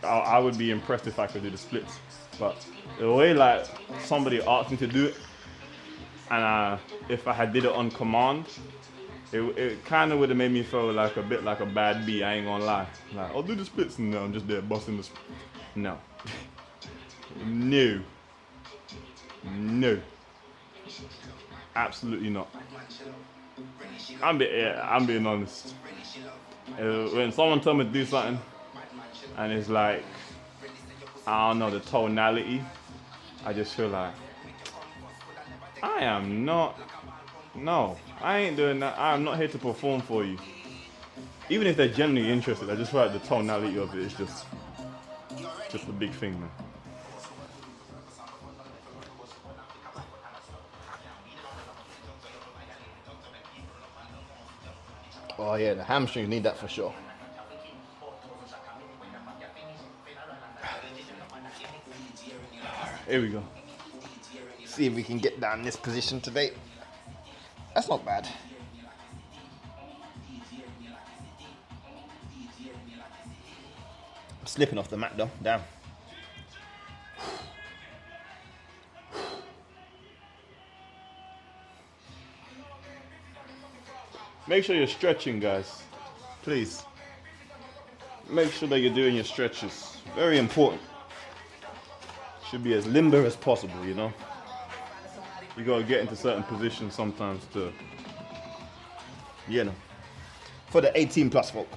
I would be impressed if I could do the splits. But the way like somebody asked me to do it, and if I had did it on command, it kind of would have made me feel like a bit like a bad B. I ain't gonna lie. Like, I'll do the splits, and no, I'm just there busting the. No. No. No. Absolutely not. I'm being honest. When someone tells me to do something, and it's like, I don't know, the tonality, I just feel like, I am not, no, I ain't doing that. I'm not here to perform for you. Even if they're genuinely interested, I just feel like the tonality of it is just a big thing, man. Oh yeah, the hamstrings need that for sure. Here we go. See if we can get down this position today. That's not bad. I'm slipping off the mat though, damn. Make sure you're stretching, guys. please make sure that you're doing your stretches. Very important. Should be as limber as possible, you know. You gotta get into certain positions sometimes to, you know, for the 18 plus folk.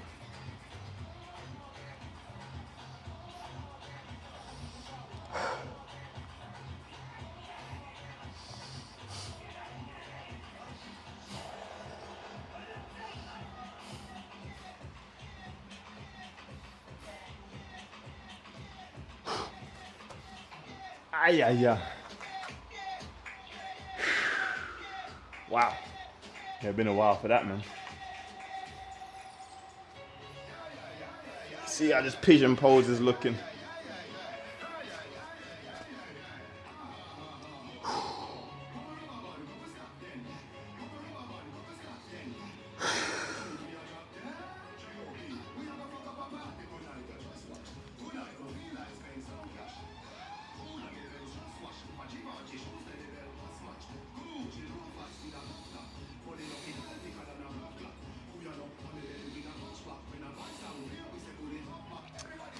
Ay, ay, ay. Wow. Yeah, been a while for that, man. See how this pigeon pose is looking.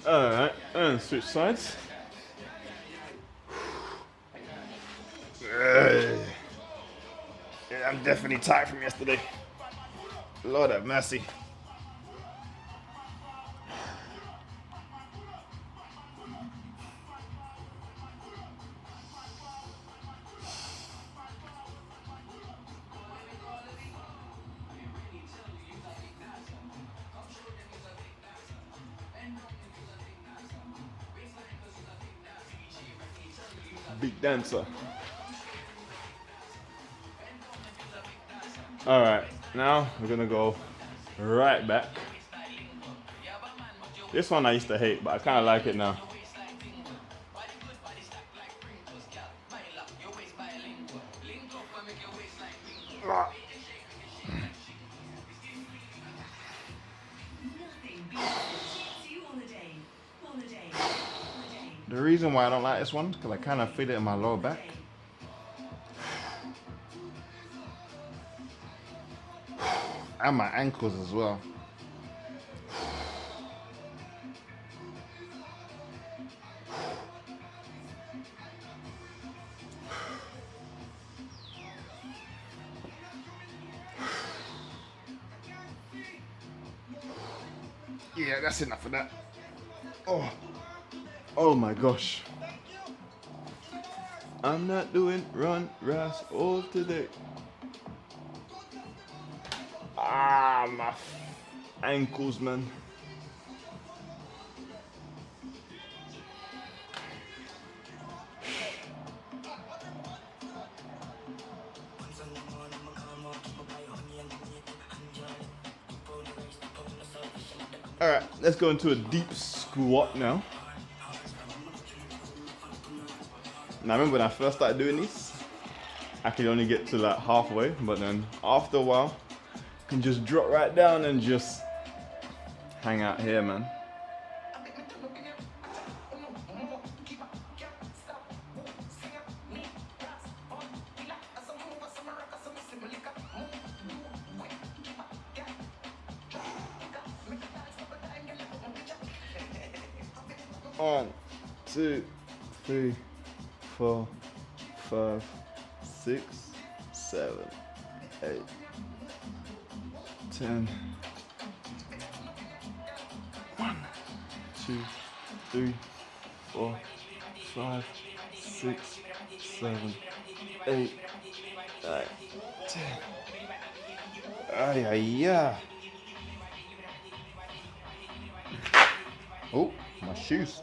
Alright, and switch sides. Yeah, I'm definitely tired from yesterday. Lord have mercy. Big dancer. Alright, now we're gonna go right back. This one I used to hate, but I kinda like it now. The reason why I don't like this one is because I kind of feel it in my lower back. And my ankles as well. Yeah, that's enough of that. Oh my gosh. I'm not doing run, ras, all today. Ah, my ankles, man. All right, let's go into a deep squat now. Now, I remember when I first started doing these, I could only get to like halfway, but then after a while, I can just drop right down and just hang out here, man. One, 2, 3, 4, 5, 6, 7, 8, 10. 1, 2, 3, 4, 5, 6, 7, 8, 9, 10. Ay, ay, ay. Oh, my shoes.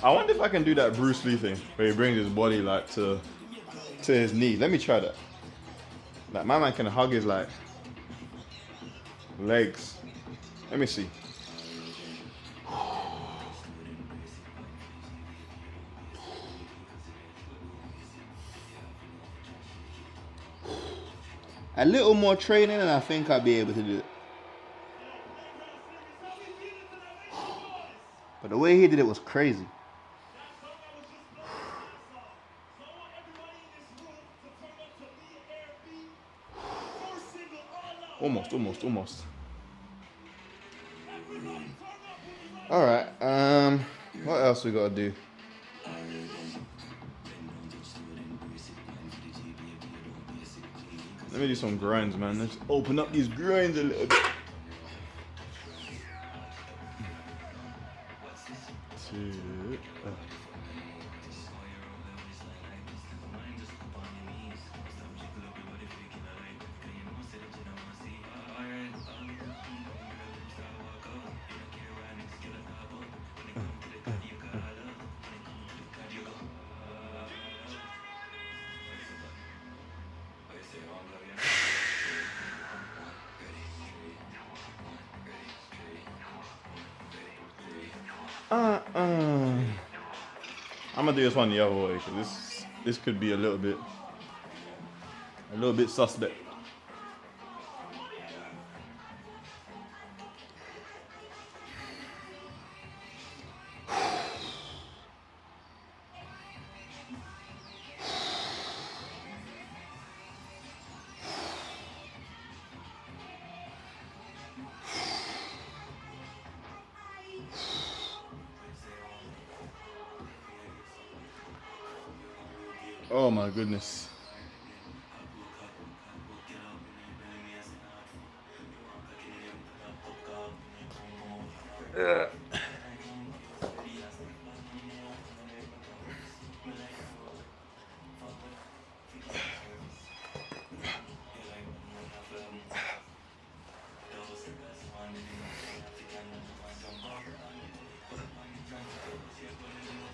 I wonder if I can do that Bruce Lee thing where he brings his body like to his knee. Let me try that. Like my man can hug his like legs. Let me see. A little more training and I think I'll be able to do it. But the way he did it was crazy. Almost. Alright, what else we gotta do? Let me do some grinds, man. Let's open up these grinds a little bit. I'm gonna do this one the other way because this could be a little bit suspect. Oh my goodness.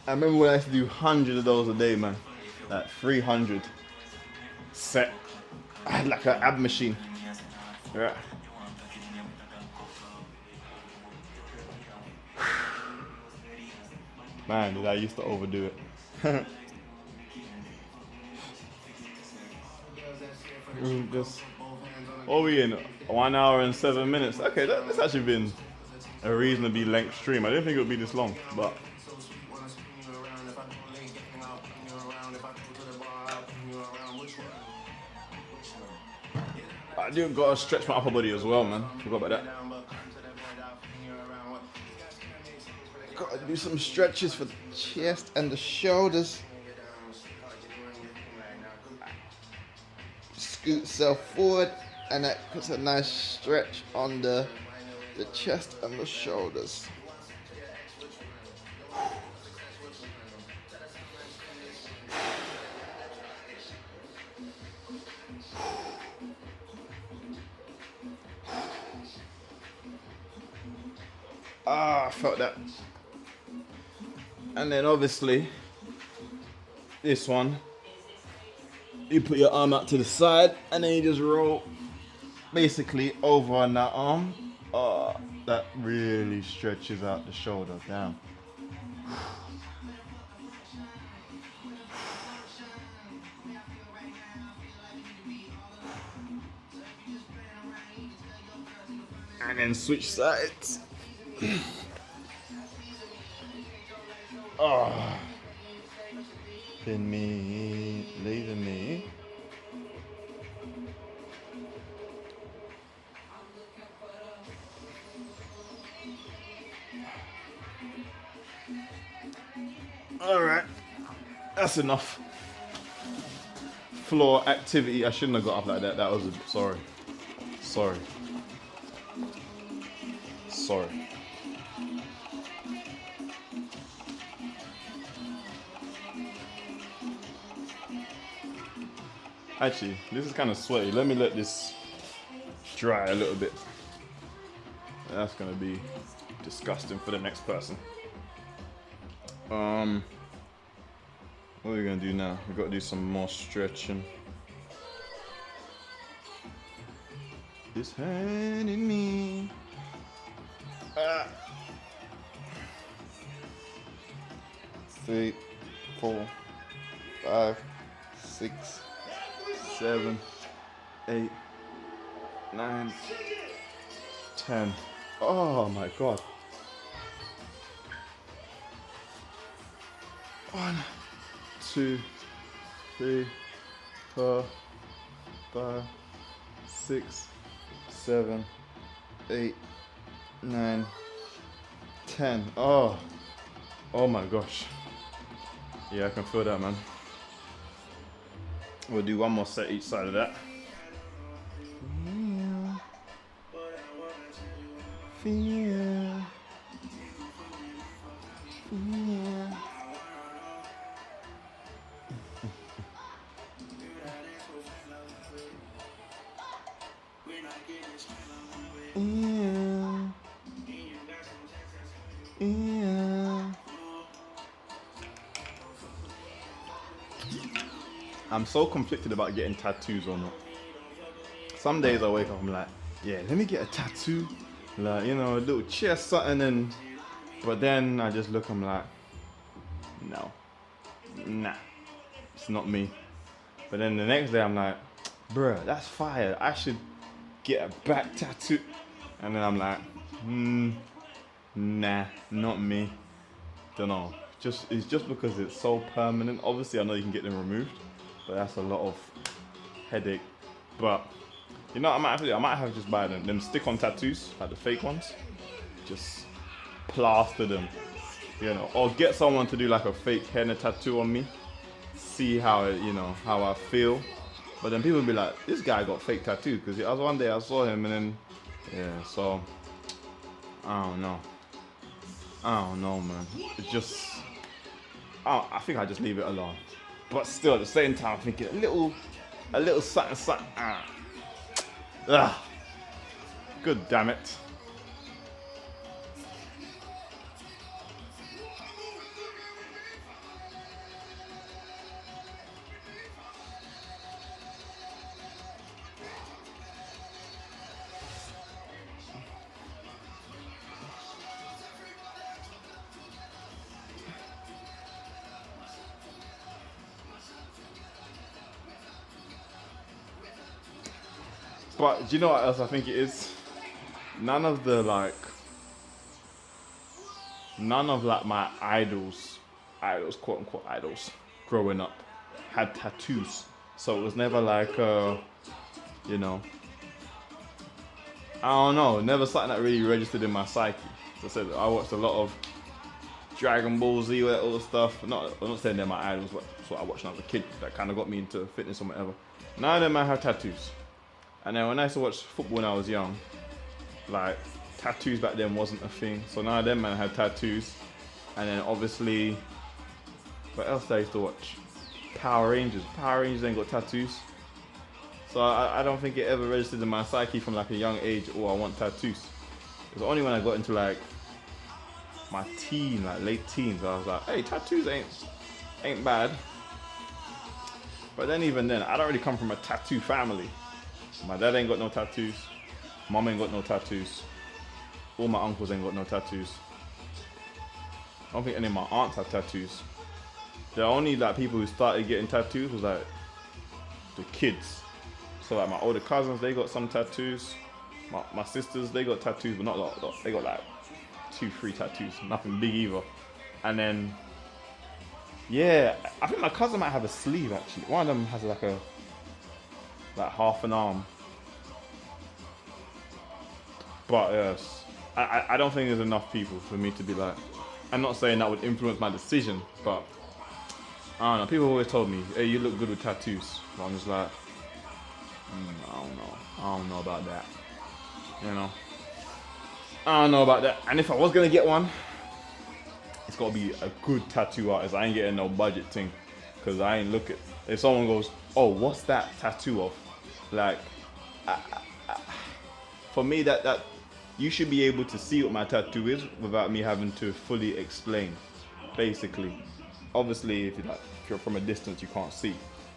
I remember when I used to do hundreds of those a day, man. Like 300 set. I had like an ab machine. Right. Man, did I used to overdo it. Just, what are we in? 1 hour and 7 minutes. Okay, that's actually been a reasonably length stream. I didn't think it would be this long, but I do gotta stretch my upper body as well, man. Forgot about that. Gotta do some stretches for the chest and the shoulders. Scoot self forward, and that puts a nice stretch on the chest and the shoulders. I felt that. And then obviously, this one, you put your arm out to the side and then you just roll basically over on that arm. That really stretches out the shoulder down. And then switch sides. Pin me, leaving me. All right, that's enough floor activity. I shouldn't have got up like that. That was sorry. Actually, this is kind of sweaty. Let me let this dry a little bit. That's gonna be disgusting for the next person. What are we gonna do now? We've got to do some more stretching. This hand in me. 3, 4, 5, 6, 7, 8, 9, 10. Oh my god. 1, 2, 3, 4, 5, 6, 7, 8, 9, 10. Oh my gosh. Yeah, I can feel that, man. We'll do one more set each side of that. Feel. I'm so conflicted about getting tattoos or not. Some days I wake up, I'm like, yeah, let me get a tattoo, like, you know, a little chest something, and but then I just look, I'm like, no, nah, it's not me. But then the next day I'm like, bruh, that's fire, I should get a back tattoo. And then I'm like, nah, not me. Don't know. It's just because it's so permanent. Obviously, I know you can get them removed, but that's a lot of headache. But you know, I might have just buy them stick-on tattoos, like the fake ones. Just plaster them, you know, or get someone to do like a fake henna tattoo on me. See how it, you know, how I feel. But then people be like, this guy got fake tattoos, because one day I saw him, and then yeah. So I don't know, man. It's just, I think I just leave it alone. But still, at the same time, I'm thinking a little something. Good damn it. But do you know what else I think it is? None of my idols, quote unquote idols, growing up, had tattoos. So it was never like, you know, I don't know, never something that really registered in my psyche. As I said, I watched a lot of Dragon Ball Z, all the stuff. I'm not saying they're my idols, but that's what I watched when I was a kid. That kind of got me into fitness or whatever. None of them might have tattoos. And then when I used to watch football when I was young, like, tattoos back then wasn't a thing. So none of them man had tattoos. And then obviously, what else did I used to watch? Power Rangers. Power Rangers ain't got tattoos. So I don't think it ever registered in my psyche from like a young age, oh, I want tattoos. It was only when I got into like my late teens, I was like, hey, tattoos ain't bad. But then even then, I don't really come from a tattoo family. My dad ain't got no tattoos. Mom ain't got no tattoos. All my uncles ain't got no tattoos. I don't think any of my aunts have tattoos. The only like people who started getting tattoos was like the kids. So like my older cousins, they got some tattoos. My sisters, they got tattoos, but not a lot. They got like 2-3 tattoos, nothing big either. And then, yeah, I think my cousin might have a sleeve actually. One of them has like half an arm. But yes, I don't think there's enough people for me to be like, I'm not saying that would influence my decision, but I don't know, people always told me, hey, you look good with tattoos. But I'm just like, I don't know about that, you know. I don't know about that. And if I was gonna get one, it's gotta be a good tattoo artist. I ain't getting no budget thing, cause I ain't looking. If someone goes, oh, what's that tattoo of? Like, for me, that you should be able to see what my tattoo is without me having to fully explain. Basically, obviously, if you're from a distance, you can't see.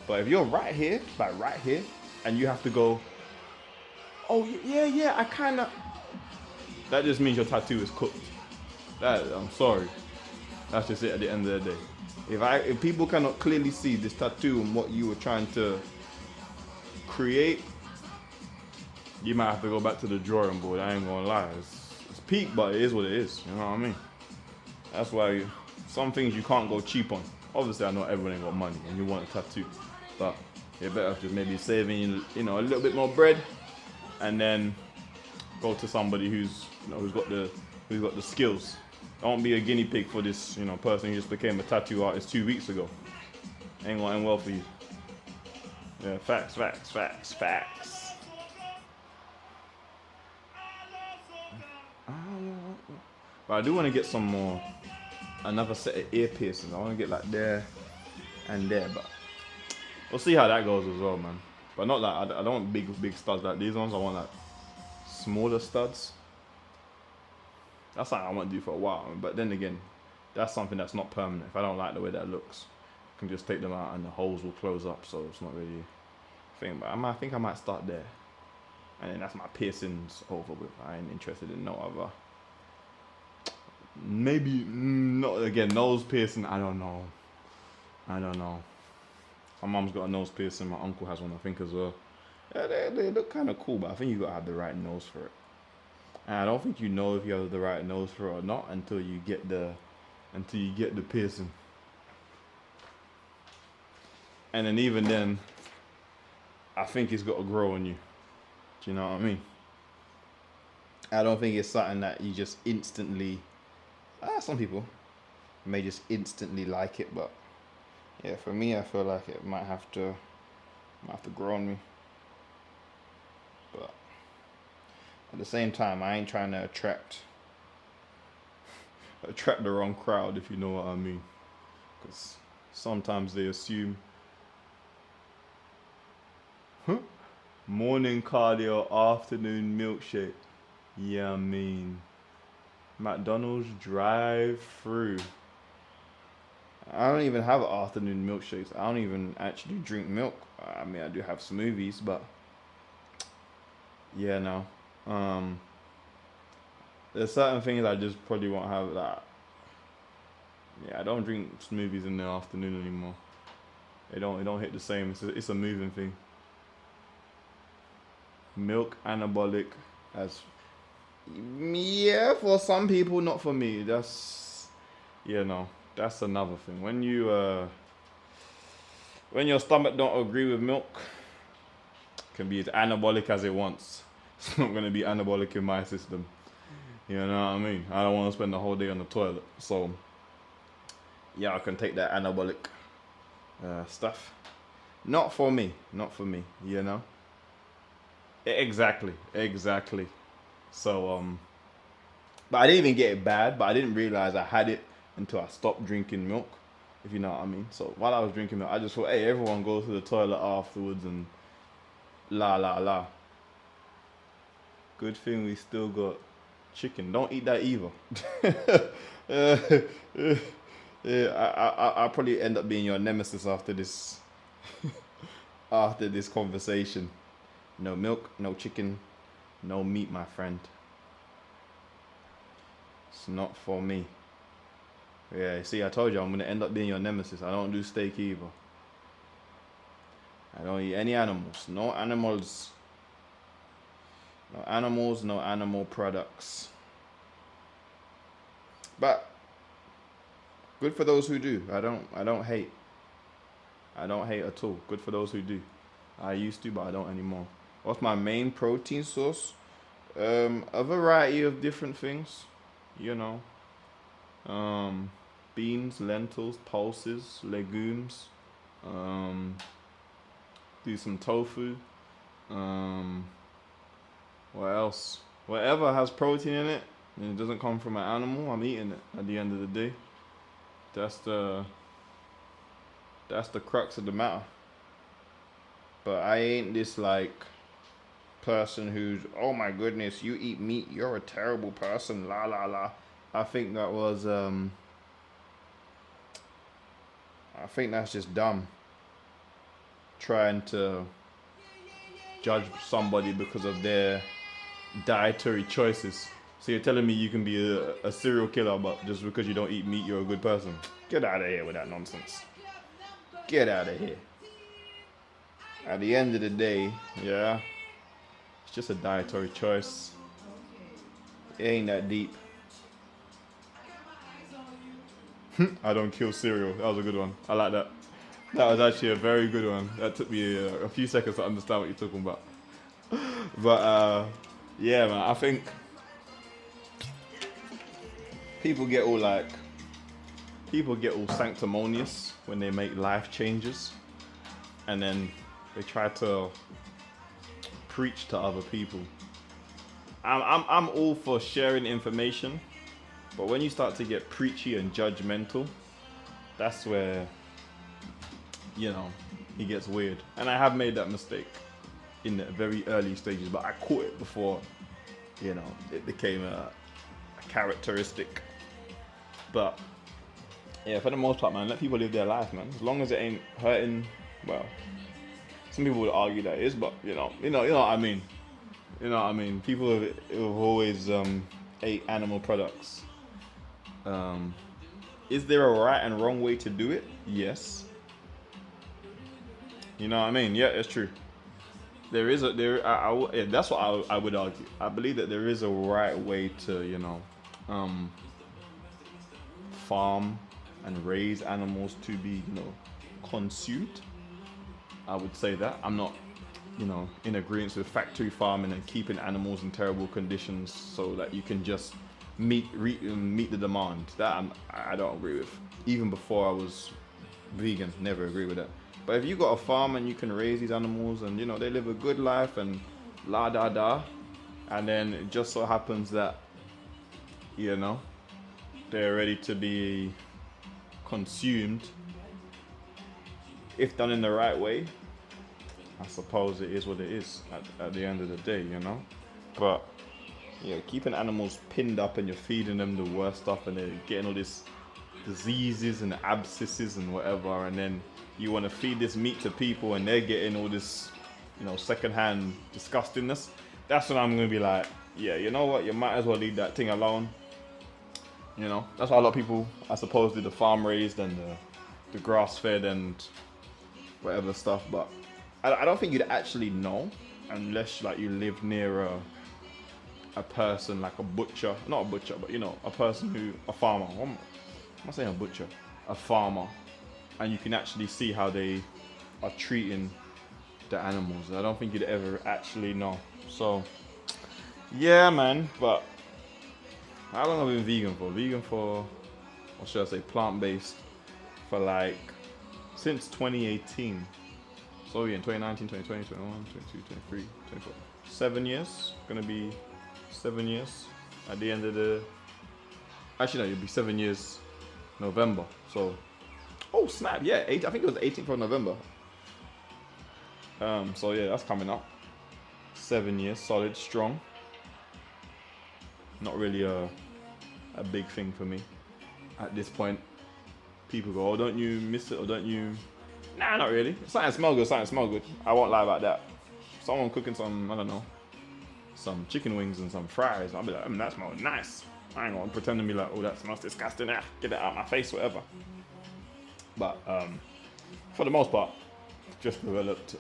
But if you're right here, and you have to go, oh yeah, I kind of. That just means your tattoo is cooked. I'm sorry. That's just it at the end of the day. If people cannot clearly see this tattoo and what you were trying to create, you might have to go back to the drawing board. I ain't gonna lie. It's peak, but it is what it is. You know what I mean? That's why some things you can't go cheap on. Obviously, I know everyone ain't got money and you want a tattoo, but you're better off just maybe saving, a little bit more bread, and then go to somebody who's got the skills. Don't be a guinea pig for this, person who just became a tattoo artist 2 weeks ago. Ain't gonna end well for you. Yeah, facts. But I do want to get another set of ear piercings. I want to get like there and there, but we'll see how that goes as well, man. But not like, I don't want big studs like these ones. I want like smaller studs. That's something I want to do for a while. But then again, that's something that's not permanent. If I don't like the way that looks, I can just take them out and the holes will close up. So it's not really a thing. But I think I might start there. And then that's my piercings over with. I ain't interested in no other. Maybe not again. Nose piercing. I don't know. My mom's got a nose piercing. My uncle has one, I think, as well. Yeah, they look kind of cool, but I think you gotta have the right nose for it. And I don't think you know if you have the right nose for it or not until you get the piercing. And then even then, I think it's got to grow on you. Do you know what I mean? I don't think it's something that you just instantly. Some people may just instantly like it, but yeah, for me, I feel like it might have to grow on me. But at the same time, I ain't trying to attract the wrong crowd, if you know what I mean. Because sometimes they assume, morning cardio, afternoon milkshake. Yeah, I mean, McDonald's drive-through. I don't even have afternoon milkshakes. I don't even actually drink milk. I mean, I do have smoothies, but yeah, no. There's certain things I just probably won't have. Like, yeah, I don't drink smoothies in the afternoon anymore. It don't hit the same. It's a moving thing. Milk anabolic, yeah, for some people, not for me. That's another thing. When your stomach don't agree with milk, it can be as anabolic as it wants. It's not gonna be anabolic in my system. You know what I mean? I don't want to spend the whole day on the toilet. So yeah, I can take that anabolic stuff. Not for me. Exactly. So but I didn't even get it bad, but I didn't realize I had it until I stopped drinking milk, if you know what I mean. So while I was drinking milk, I just thought, hey, everyone goes to the toilet afterwards and la. Good thing we still got chicken. Don't eat that either. I'll probably end up being your nemesis after this conversation. No milk, no chicken, no meat, my friend. It's not for me. Yeah, see, I told you I'm gonna end up being your nemesis. I don't do steak either. I don't eat any animals. No animals. No animals, no animal products. But good for those who do. I don't hate. I don't hate at all. Good for those who do. I used to, but I don't anymore. What's my main protein source? A variety of different things. Beans, lentils, pulses, legumes. Do some tofu. What else? Whatever has protein in it and it doesn't come from an animal, I'm eating it at the end of the day. That's the crux of the matter. But I ain't this like person who's, oh my goodness, you eat meat, you're a terrible person, la. I think that was I think that's just dumb. Trying to judge somebody because of their dietary choices. So you're telling me you can be a serial killer, but just because you don't eat meat, you're a good person? Get out of here with that nonsense. Get out of here. At the end of the day, yeah, it's It's just a dietary choice. It ain't that deep. I don't kill cereal. That was a good one. I like that. That was actually a very good one. That took me a few seconds to understand what you're talking about. But yeah, man, I think people get all sanctimonious when they make life changes, and then they try to preach to other people. I'm all for sharing information, but when you start to get preachy and judgmental, that's where, you know, it gets weird. And I have made that mistake in the very early stages, but I caught it before, you know, it became a characteristic. But yeah, for the most part, man, let people live their life, man. As long as it ain't hurting, well, some people would argue that it is, but you know what I mean. You know what I mean? People have always ate animal products. Is there a right and wrong way to do it? Yes. You know what I mean? Yeah, it's true. There is that's what I would argue. I believe that there is a right way to, you know, farm and raise animals to be, you know, consumed. I would say that. I'm not, you know, in agreement with factory farming and keeping animals in terrible conditions so that you can just meet the demand. That I don't agree with. Even before I was vegan, never agree with that. But if you got a farm and you can raise these animals and, you know, they live a good life and la da da, and then it just so happens that, you know, they're ready to be consumed, if done in the right way, I suppose it is what it is at the end of the day, you know. But yeah, keeping animals pinned up and you're feeding them the worst stuff and they're getting all these diseases and abscesses and whatever, and then you want to feed this meat to people and they're getting all this, you know, secondhand disgustingness. That's when I'm gonna be like, yeah, you know what, you might as well leave that thing alone. You know, that's why a lot of people, I suppose, do the farm raised and the grass fed and whatever stuff. But I don't think you'd actually know unless like you live near a person like a butcher, not a butcher, but you know, a farmer. I'm not saying a butcher, a farmer, and you can actually see how they are treating the animals. I don't think you'd ever actually know. So yeah, man. But how long have I been vegan for, or should I say plant-based, for like since 2018. So yeah, in 2019, 2020, 21, 22, 23, 24. 7 years. Gonna be 7 years at the end of the... Actually no, it'll be 7 years November. So, oh snap, yeah, I think it was the 18th of November. So yeah, that's coming up. 7 years, solid, strong. Not really a big thing for me at this point. People go, oh, don't you miss it, or don't you... Nah, not really. Something smell good. I won't lie about that. Someone cooking some, I don't know, some chicken wings and some fries, I'll be like, that smells nice. I ain't gonna pretend to be like, oh, that smells disgusting. Get it out of my face, whatever. But for the most part, just developed.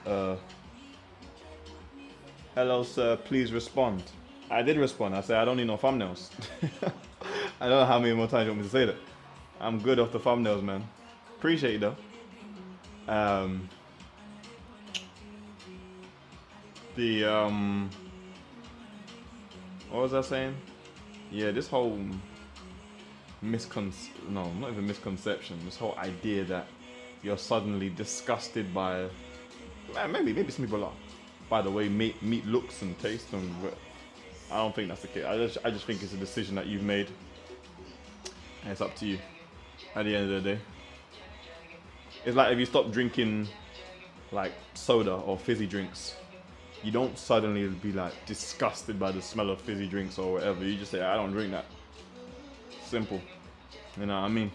Hello, sir. Please respond. I did respond. I said I don't need no thumbnails. I don't know how many more times you want me to say that. I'm good off the thumbnails, man. Appreciate it though. What was I saying? Yeah, this whole not even misconception. This whole idea that you're suddenly disgusted by, maybe some people are, by the way meat looks and tastes, and I don't think that's the case. I just think it's a decision that you've made, and it's up to you. At the end of the day, it's like if you stop drinking like soda or fizzy drinks, you don't suddenly be like disgusted by the smell of fizzy drinks or whatever. You just say, I don't drink that. Simple. You know what I mean?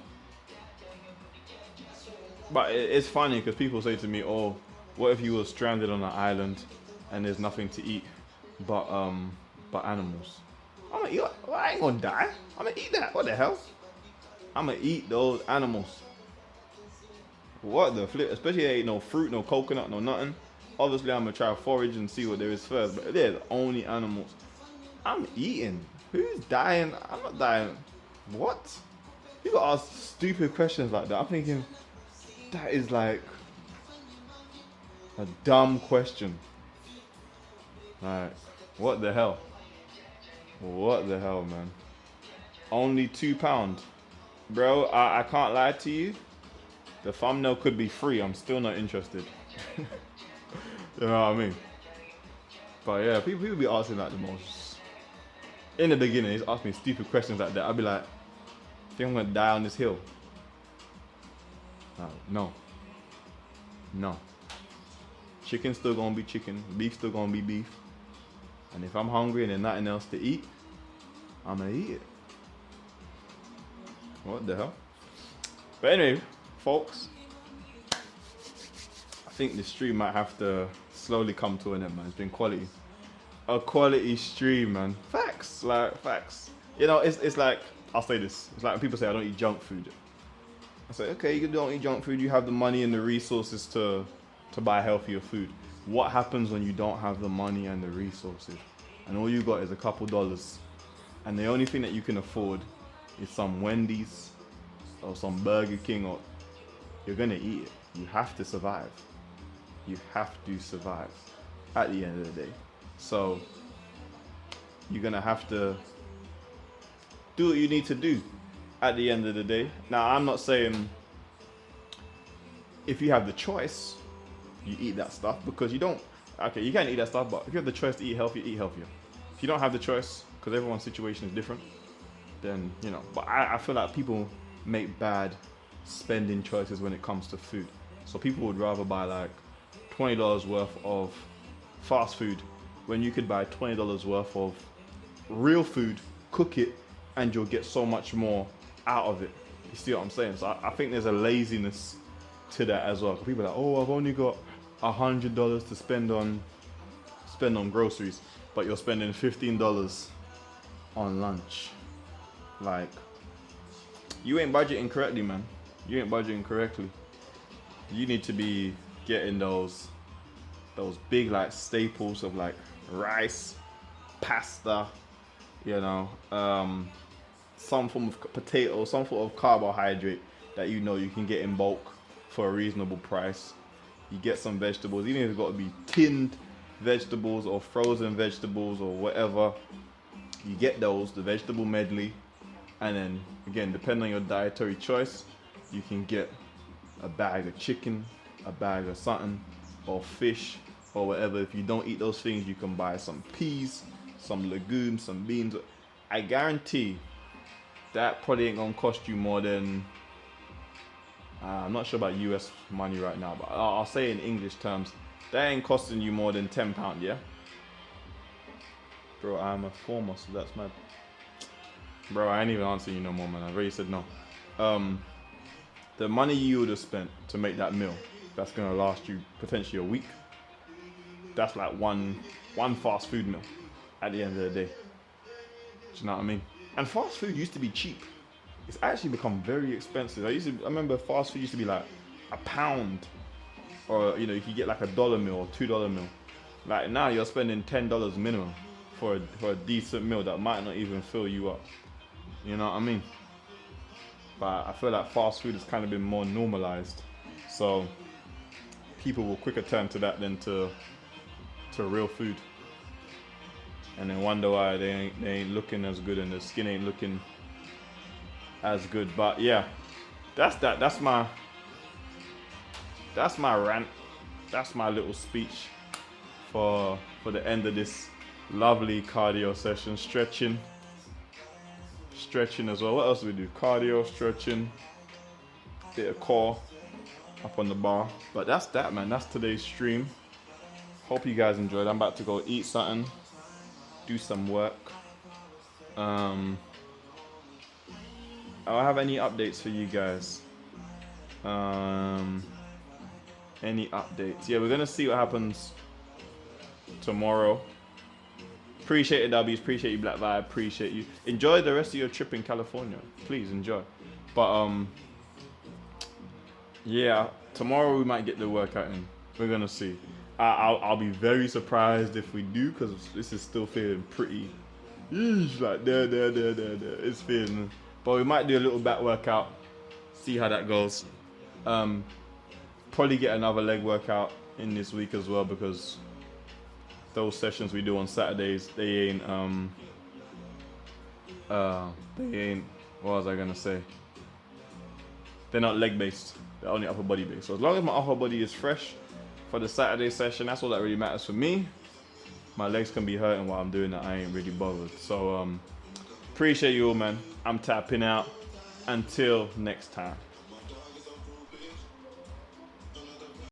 But it's funny because people say to me, oh, what if you were stranded on an island and there's nothing to eat but animals? I'm gonna eat. Well, I ain't gonna die. I'm gonna eat that. What the hell? I'm gonna eat those animals. What the flip? Especially ain't no fruit, no coconut, no nothing. Obviously, I'm gonna try forage and see what there is first. But they're the only animals I'm eating. Who's dying? I'm not dying. What? People ask stupid questions like that. I'm thinking that is like a dumb question. Like, what the hell? What the hell, man? Only £2. Bro, I can't lie to you. The thumbnail could be free. I'm still not interested. You know what I mean? But yeah, people be asking like the most. In the beginning, he's asking me stupid questions like that. I'd be like, think I'm gonna die on this hill? No. No. Chicken's still gonna be chicken. Beef's still gonna be beef. And if I'm hungry and there's nothing else to eat, I'm gonna eat it. What the hell? But anyway, folks, I think the stream might have to slowly come to an end, man. It's been quality. A quality stream, man. Facts, like facts. You know, it's like, I'll say this. It's like when people say I don't eat junk food. I say, okay, you don't eat junk food. You have the money and the resources to buy healthier food. What happens when you don't have the money and the resources? And all you got is a couple dollars. And the only thing that you can afford is some Wendy's or some Burger King, or you're gonna eat it. You have to survive. You have to survive at the end of the day. So you're gonna have to do what you need to do at the end of the day. Now, I'm not saying if you have the choice, you eat that stuff, because you don't. Okay, you can eat that stuff, but if you have the choice to eat healthy, eat healthier. If you don't have the choice, because everyone's situation is different, then, you know. But I feel like people make bad spending choices when it comes to food. So people would rather buy like $20 worth of fast food when you could buy $20 worth of real food, cook it, and you'll get so much more out of it. You see what I'm saying? So I think there's a laziness to that as well. People are like, oh, I've only got $100 to spend on groceries, but you're spending $15 on lunch. Like, you ain't budgeting correctly, man. You ain't budgeting correctly. You need to be getting those big like staples of like rice, pasta, you know, some form of potato, some form of carbohydrate that you know you can get in bulk for a reasonable price. You get some vegetables, even if it's got to be tinned vegetables or frozen vegetables or whatever. You get those, the vegetable medley, and then again, depending on your dietary choice, you can get a bag of chicken, a bag of something, or fish, or whatever. If you don't eat those things, you can buy some peas, some legumes, some beans. I guarantee that probably ain't gonna cost you more than, I'm not sure about US money right now, but I'll say in English terms, that ain't costing you more than £10, yeah? Bro, I'm a former, so that's mad. Bro, I ain't even answering you no more, man. I already said no. The money you would have spent to make that meal, that's gonna last you potentially a week. That's like one fast food meal at the end of the day. Do you know what I mean? And fast food used to be cheap. It's actually become very expensive. I remember fast food used to be like £1, or you know, you could get like $1 meal or $2 meal. Like now you're spending $10 minimum for a decent meal that might not even fill you up. You know what I mean? But I feel like fast food has kind of been more normalized, so people will quicker turn to that than to real food, and then wonder why they ain't looking as good and the skin ain't looking as good. But yeah, that's my rant. That's my little speech for the end of this lovely cardio session. Stretching as well. What else do we do? Cardio, stretching, bit of core up on the bar. But that's that, man. That's today's stream. Hope you guys enjoyed. I'm about to go eat something, do some work. I don't have any updates for you guys. Any updates? Yeah, we're gonna see what happens tomorrow. Appreciate it, W's. Appreciate you, Black Vibe. Appreciate you. Enjoy the rest of your trip in California. Please enjoy. But yeah, tomorrow we might get the workout in. We're gonna see. I'll be very surprised if we do, because this is still feeling pretty, like there. It's feeling, but we might do a little back workout, see how that goes. Probably get another leg workout in this week as well, because those sessions we do on Saturdays, they ain't what was I gonna say? They're not leg based, they're only upper body based. So as long as my upper body is fresh for the Saturday session, that's all that really matters for me. My legs can be hurting while I'm doing that, I ain't really bothered. So appreciate you all, man. I'm tapping out. Until next time.